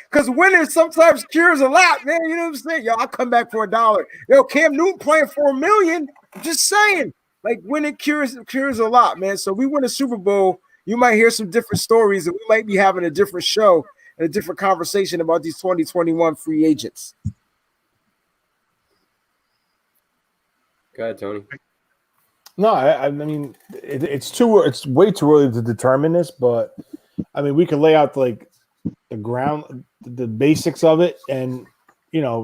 Because winning sometimes cures a lot, man. You know what I'm saying? Yo, I'll come back for $1. Yo, Cam Newton playing for $1 million. I'm just saying. Like, winning cures a lot, man. So we win a Super Bowl, you might hear some different stories, and we might be having a different show and a different conversation about these 2021 free agents. Go ahead, Tony. No, I mean it's way too early to determine this, but I mean we can lay out like the ground, the basics of it, and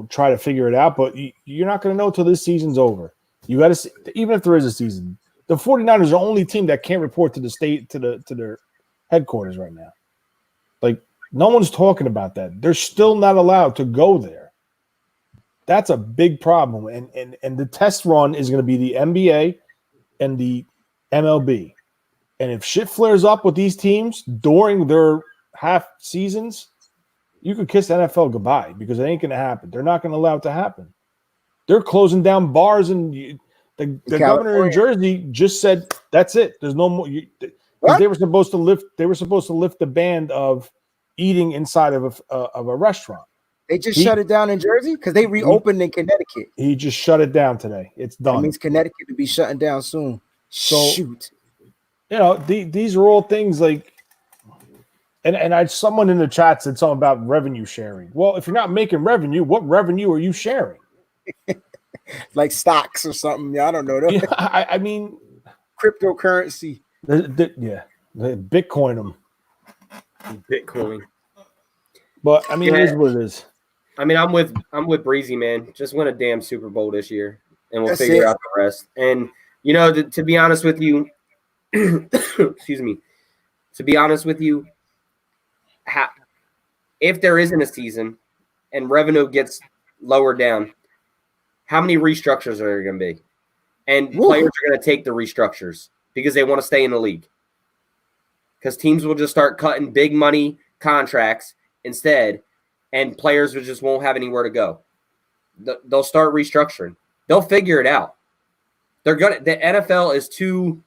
try to figure it out. But you're not going to know till this season's over. You got to see, even if there is a season. The 49ers are the only team that can't report to the state to their headquarters right now. Like no one's talking about that. They're still not allowed to go there. That's a big problem, and the test run is going to be the NBA and the MLB. And if shit flares up with these teams during their half seasons, you could kiss NFL goodbye because it ain't going to happen. They're not going to allow it to happen. They're closing down bars, and the governor in Jersey just said that's it. There's no more. They were supposed to lift. They were supposed to lift the ban of eating inside of a restaurant. They just shut it down in Jersey because they reopened in Connecticut. He just shut it down today. It's done. That means Connecticut will be shutting down soon. So, shoot. These are all things like, and someone in the chat said something about revenue sharing. Well, if you're not making revenue, what revenue are you sharing? Like stocks or something. I don't know. Yeah, I mean, cryptocurrency. Bitcoin them. Bitcoin. But I mean, it is what it is. I mean, I'm with Breezy, man. Just win a damn Super Bowl this year, and we'll figure out the rest. And to be honest with you, excuse me. To be honest with you, if there isn't a season and revenue gets lowered down, how many restructures are there going to be? And players are going to take the restructures because they want to stay in the league. Because teams will just start cutting big money contracts instead, and players just won't have anywhere to go. They'll start restructuring. They'll figure it out. The NFL is too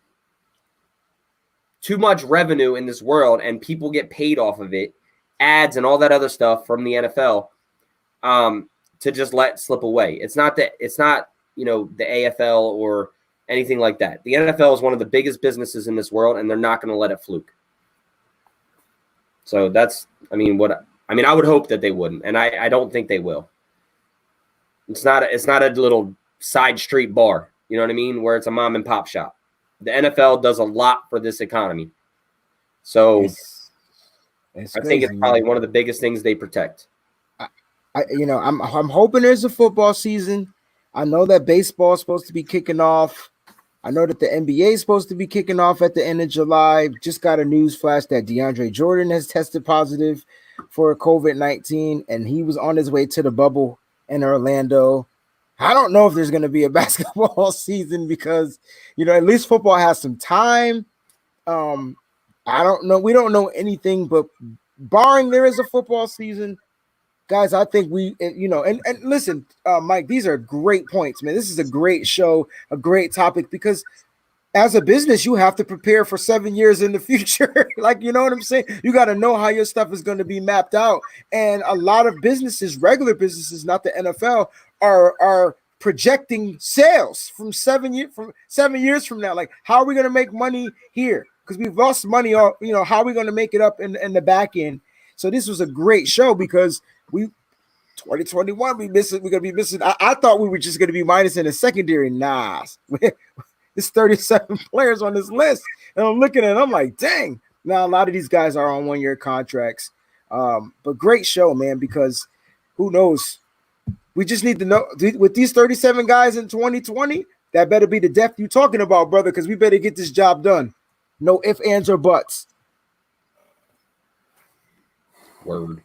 much revenue in this world, and people get paid off of it, ads and all that other stuff from the NFL, to just let slip away. It's not the AFL or anything like that. The NFL is one of the biggest businesses in this world, and they're not going to let it fluke. So I would hope that they wouldn't, and I don't think they will. It's not a little side street bar, you know what I mean, where it's a mom and pop shop. The NFL does a lot for this economy. So I think it's probably one of the biggest things they protect. I'm hoping there's a football season. I know that baseball is supposed to be kicking off. I know that the NBA is supposed to be kicking off at the end of July. Just got a news flash that DeAndre Jordan has tested positive for COVID-19, and he was on his way to the bubble in Orlando. I don't know if there's going to be a basketball season because, at least football has some time. I don't know. We don't know anything, but barring there is a football season, guys, I think and listen, Mike, these are great points, man. This is a great show, a great topic, because as a business, you have to prepare for 7 years in the future. Like, you know what I'm saying? You got to know how your stuff is going to be mapped out. And a lot of businesses, regular businesses, not the NFL, are projecting sales from 7 years from now. Like, how are we going to make money here? Because we've lost money, how are we going to make it up in the back end? So this was a great show because 2021, we're going to be missing. I thought we were just going to be minus in the secondary. Nah, there's 37 players on this list. And I'm looking at it, I'm like, dang. Now, a lot of these guys are on 1-year contracts. But great show, man, because who knows? We just need to know with these 37 guys in 2020, that better be the depth you're talking about, brother, because we better get this job done. No ifs, ands, or buts. Word.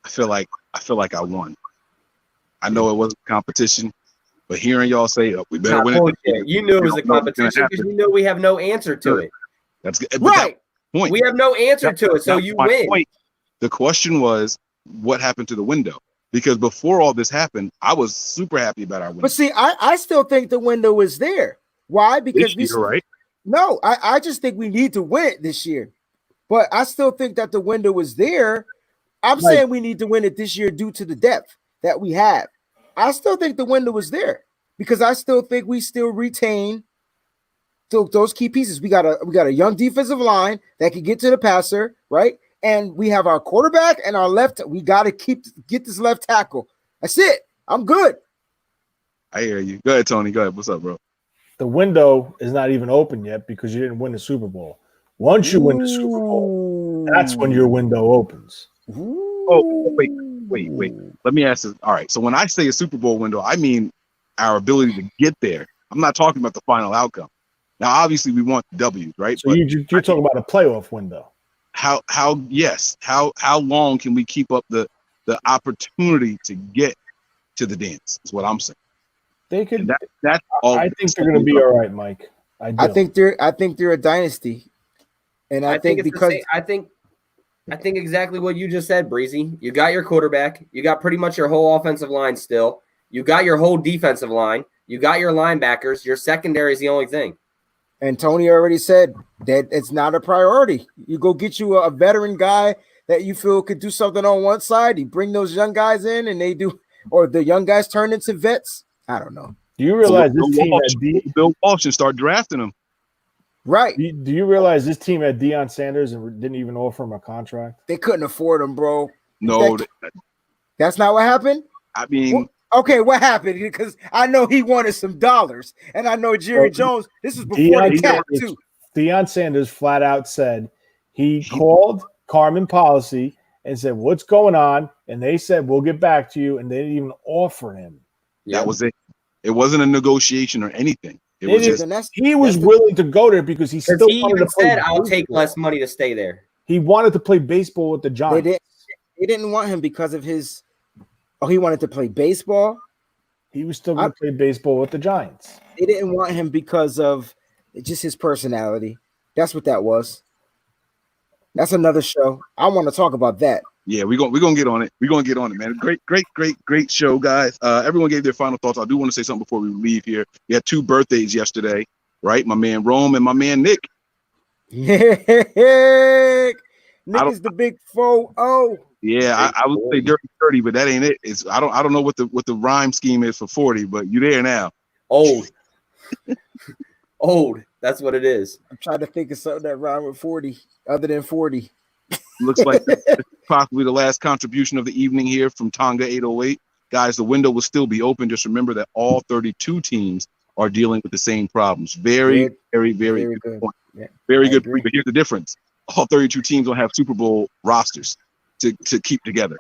I feel like I won. I know it wasn't competition, but hearing y'all say we better win it. You knew it was a competition because you know we have no answer to it. That's good. Right. point. We have no answer to it, so That was you my win. point. The question was, what happened to the window? Because before all this happened, I was super happy about our window. But see, I still think the window is there. Why? Because This year, right? No, I just think we need to win it this year. But I still think that the window is there. I'm saying we need to win it this year due to the depth that we have. I still think the window is there because I still think we still retain those key pieces. We got a young defensive line that can get to the passer, right? And we have our quarterback and our left. We got to get this left tackle. That's it. I'm good. I hear you. Go ahead, Tony. Go ahead. What's up, bro? The window is not even open yet because you didn't win the Super Bowl. Once you win the Super Bowl, that's when your window opens. Oh, wait. Let me ask this. All right. So when I say a Super Bowl window, I mean our ability to get there. I'm not talking about the final outcome. Now, obviously, we want W's, right? So you're talking about a playoff window. How long can we keep up the opportunity to get to the dance? Is what I'm saying. They could. That's all. I think they're going to be all right, Mike. I think they're a dynasty, and I think because I think exactly what you just said, Breezy. You got your quarterback. You got pretty much your whole offensive line still. You got your whole defensive line. You got your linebackers. Your secondary is the only thing. And Tony already said that it's not a priority. You go get you a veteran guy that you feel could do something on one side. You bring those young guys in, and they do, or the young guys turn into vets. I don't know. Do you realize this team had Bill Walsh and start drafting them? Right. Do you realize this team had Deion Sanders and didn't even offer him a contract? They couldn't afford him, bro. No, that's not what happened. I mean, okay, what happened? Because I know he wanted some dollars, and I know Jerry Jones. This is before the cap too. Deion Sanders flat out said he called Carmen Policy and said, "What's going on?" And they said, "We'll get back to you." And they didn't even offer him. That was it. It wasn't a negotiation or anything. It was just he was willing to go there because he still wanted to play. I'll take less money to stay there. He wanted to play baseball with the Giants. They didn't want him because of his. Oh, he wanted to play baseball. He was still going to play baseball with the Giants. They didn't want him because of just his personality. That's what that was. That's another show. I want to talk about that. Yeah, we're gonna get on it. We're gonna get on it, man. Great show, guys. Everyone gave their final thoughts. I do want to say something before we leave here. We had 2 birthdays yesterday, right? My man Rome and my man Nick. Nick is the big 4-0. Yeah, I would say dirty 30, but that ain't it. It's I don't know what the rhyme scheme is for 40, but you there now. Old. That's what it is. I'm trying to think of something that rhyme with 40 other than 40. Looks like this is possibly the last contribution of the evening here from Tonga 808. Guys, the window will still be open. Just remember that all 32 teams are dealing with the same problems. Very good point. Yeah, very good. But here's the difference. All 32 teams don't have Super Bowl rosters to keep together.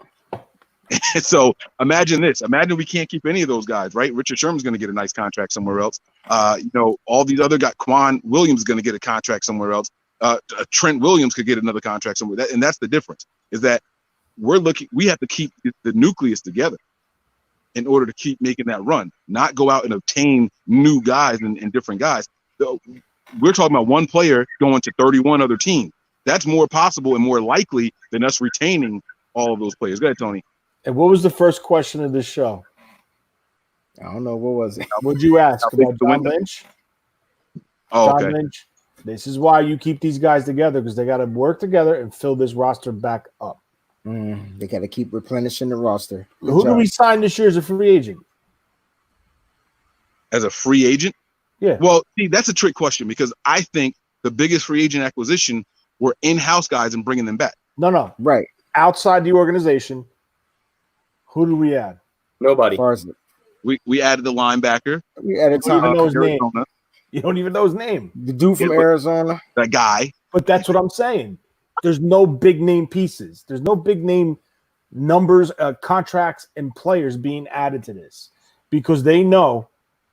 So imagine this. Imagine we can't keep any of those guys, right? Richard Sherman's going to get a nice contract somewhere else. All these other guys, Quan Williams is going to get a contract somewhere else. Trent Williams could get another contract somewhere. And that's the difference, is that we have to keep the nucleus together in order to keep making that run, not go out and obtain new guys and different guys. So we're talking about one player going to 31 other teams. That's more possible and more likely than us retaining all of those players. Go ahead, Tony. And what was the first question of this show? I don't know. What was it? What'd you ask about John Lynch? Oh, okay. John Lynch. This is why you keep these guys together, because they got to work together and fill this roster back up. They got to keep replenishing the roster. Who do we sign this year as a free agent? As a free agent? Yeah. Well, see, that's a trick question, because I think the biggest free agent acquisition were in-house guys and bringing them back. No. Right. Outside the organization, who do we add? Nobody. We added the linebacker. We added You don't even know his name. Arizona. You don't even know his name. The dude from Arizona. That guy. But that's what I'm saying. There's no big name pieces. There's no big name numbers, contracts, and players being added to this, because they know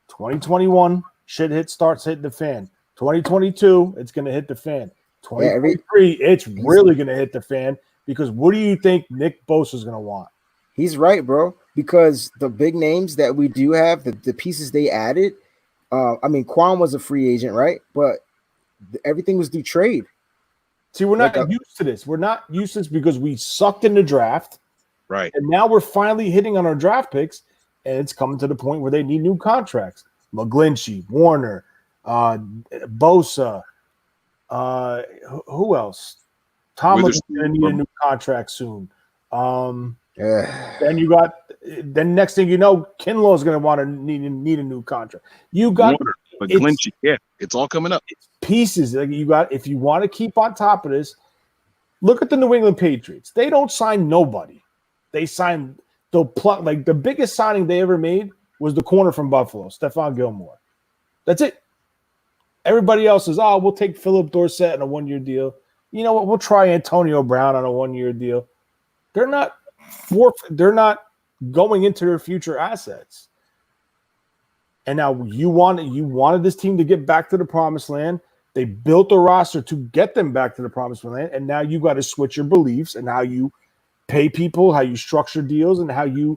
2021 starts hitting the fan. 2022, it's going to hit the fan. 2023, it's really going to hit the fan, because what do you think Nick Bosa is going to want? He's right, bro. Because the big names that we do have, the pieces they added. Quan was a free agent, right? But everything was through trade. See, we're not used to this. We're not used to this because we sucked in the draft. Right. And now we're finally hitting on our draft picks, and it's coming to the point where they need new contracts. McGlinchey, Warner, Bosa, who else? Tomlin's going to need a new contract soon. Then next thing you know, Kinlaw's going to want to need a new contract. You got Warner, McGlinchey. Yeah, it's all coming up. It's pieces. Like you got, if you want to keep on top of this, look at the New England Patriots. They don't sign nobody. They signed the biggest signing they ever made was the corner from Buffalo, Stephon Gilmore. That's it. Everybody else is, we'll take Philip Dorsett on a 1-year deal. You know what? We'll try Antonio Brown on a 1-year deal. They're not going into their future assets. And now you wanted this team to get back to the promised land. They built the roster to get them back to the promised land, and now you got to switch your beliefs and how you pay people, how you structure deals, and how your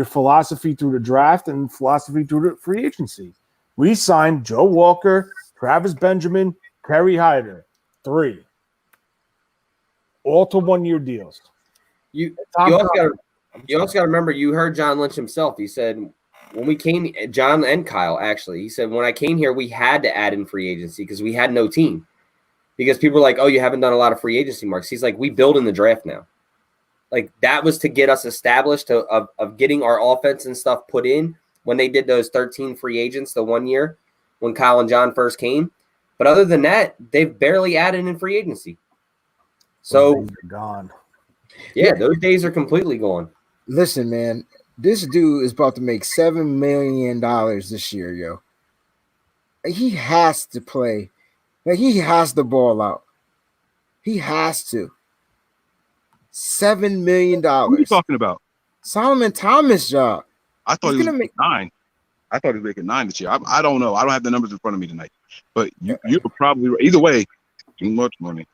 philosophy through the draft and philosophy through the free agency. We signed Joe Walker, Travis Benjamin, Kerry Hyder, 3, all to 1-year deals. You also got to remember, you heard John Lynch himself. He said when we came, John and Kyle actually, he said when I came here, we had to add in free agency because we had no team. Because people were like, "Oh, you haven't done a lot of free agency marks." He's like, "We build in the draft now." Like that was to get us established of getting our offense and stuff put in when they did those 13 free agents the 1 year when Kyle and John first came. But other than that, they've barely added in free agency. So they're gone. Yeah, those days are completely gone. Listen, man, this dude is about to make $7 million this year, yo. He has to play. Like he has to ball out. He has to. $7 million. What are you talking about? Solomon Thomas job. I thought he was making 9. I thought he was making 9 this year. I don't know. I don't have the numbers in front of me tonight. But you're probably right. Either way, too much money.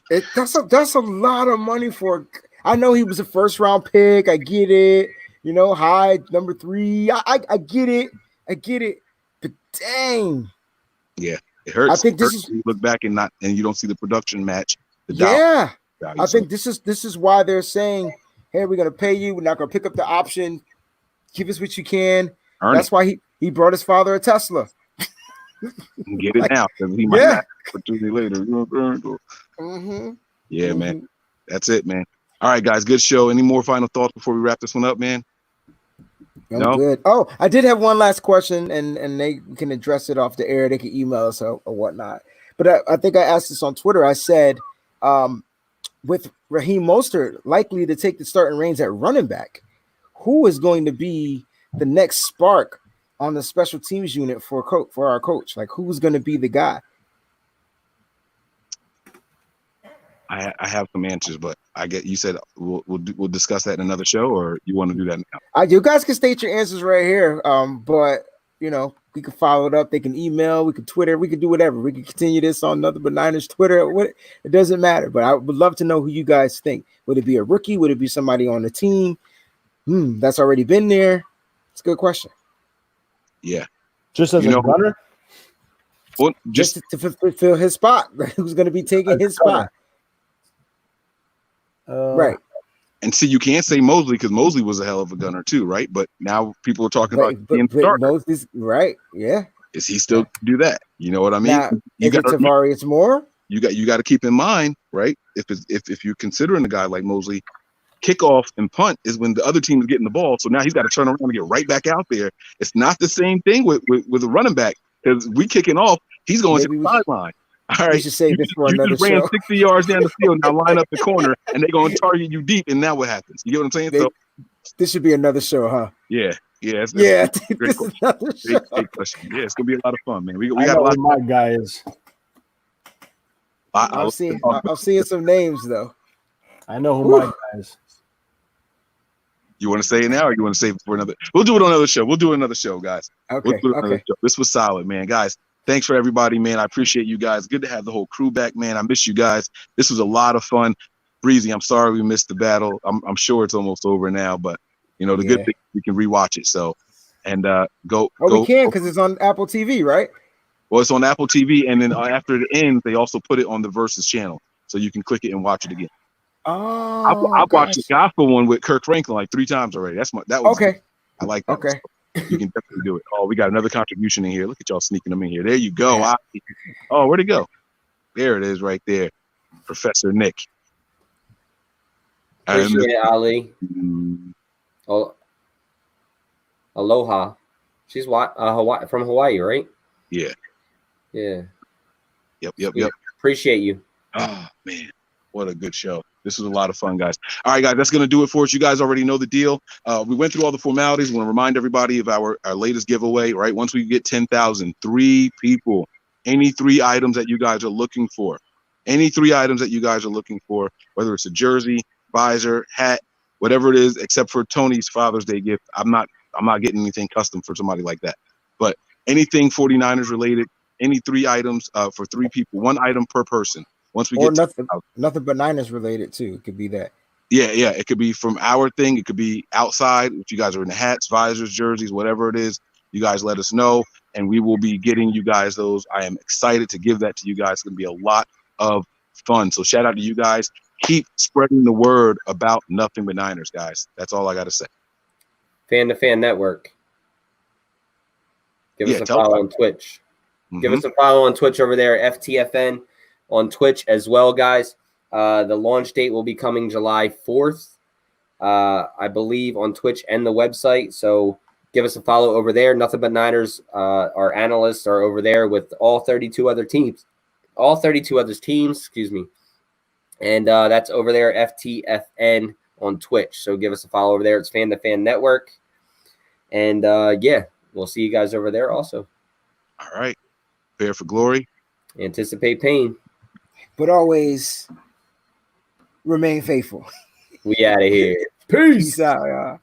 That's a lot of money for. I know he was a first-round pick. I get it. You know, high number 3. I get it. But dang. Yeah, it hurts. I think this is. You look back and you don't see the production match. Yeah. I think this is why they're saying, "Hey, we're gonna pay you. We're not gonna pick up the option. Give us what you can." That's why he brought his father a Tesla. Get it now because he might not opportunity later. Yeah, man. That's it, man. All right, guys. Good show. Any more final thoughts before we wrap this one up, man? No? Good. Oh, I did have one last question, and they can address it off the air. They can email us or whatnot. But I think I asked this on Twitter. I said, with Raheem Mostert likely to take the starting reins at running back, who is going to be the next spark on the special teams unit for our coach? Like, who's going to be the guy? I have some answers, but I get you said we'll discuss that in another show, or you want to do that now? You guys can state your answers right here. But you know, we can follow it up. They can email, we can Twitter, we can do whatever. We can continue this on Nothing But Niners Twitter. It doesn't matter. But I would love to know who you guys think. Would it be a rookie? Would it be somebody on the team that's already been there? It's a good question. Yeah. Just as a gunner? Well, just to fulfill his spot. Who's going to be taking his spot? Right. And see, you can't say Mosley because Mosley was a hell of a gunner too, right? But now people are talking about being Mosley's right. Yeah. Is he still do that? You know what I mean? Now, you got Tavarius Moore. You got to keep in mind, right? If you're considering a guy like Mosley, kickoff and punt is when the other team is getting the ball. So now he's got to turn around and get right back out there. It's not the same thing with a running back because we kicking off, he's going to the sideline. All right, we should save this for another show. You ran 60 yards down the field, now line up the corner, and they're going to target you deep, and now what happens? You get what I'm saying? This should be another show, huh? Yeah. It's great question. Great question. Yeah, it's going to be a lot of fun, man. We got a lot of my guys. I'm seeing some names, though. I know who my guys. You want to say it now, or you want to save it for another? We'll do it on another show. We'll do another show, guys. Okay. Show. This was solid, man. Guys, thanks for everybody, man. I appreciate you guys. Good to have the whole crew back, man. I miss you guys. This was a lot of fun. Breezy, I'm sorry we missed the battle. I'm sure it's almost over now, but you know the good thing we can rewatch it. So, and go. We can because it's on Apple TV, right? Well, it's on Apple TV, and then after it ends, they also put it on the Versus channel. so you can click it and watch it again. Oh, I've watched the gosh. gospel one with Kirk Franklin like 3 times already. That was Okay. good. I like that. Okay. You can definitely do it. Oh, we got another contribution in here. Look at y'all sneaking them in here. There you go. Yeah. Oh, where'd it go? There it is right there. Professor Nick. Appreciate it, Ali. Mm, Oh, aloha. She's Hawaii, from Hawaii, right? yeah. Yeah. Yep. Appreciate you. Oh, man. What a good show. This was a lot of fun, guys. All right, guys, that's going to do it for us. You guys already know the deal. We went through all the formalities. We want to remind everybody of our latest giveaway, right? Once we get 10,000, 3 people, any 3 items that you guys are looking for, whether it's a jersey, visor, hat, whatever it is, except for Tony's Father's Day gift. I'm not getting anything custom for somebody like that. But anything 49ers related, any 3 items for 3 people, 1 item per person. Once we Or get nothing but Niners related too. It could be that. Yeah. It could be from our thing. It could be outside. If you guys are in the hats, visors, jerseys, whatever it is, you guys let us know, and we will be getting you guys those. I am excited to give that to you guys. It's going to be a lot of fun. So shout out to you guys. Keep spreading the word about Nothing But Niners, guys. That's all I got to say. Fan to Fan Network. Give us a follow on Twitch. Give us a follow on Twitch over there, FTFN on Twitch as well, guys. The launch date will be coming July 4th, I believe, on Twitch and the website. So give us a follow over there. Nothing But Niners, our analysts are over there with all 32 other teams. Excuse me. And that's over there, FTFN on Twitch. So give us a follow over there. It's Fan to Fan Network. And, yeah, we'll see you guys over there also. All right. Prepare for glory. Anticipate pain. But always remain faithful. We out of here. Peace out, y'all.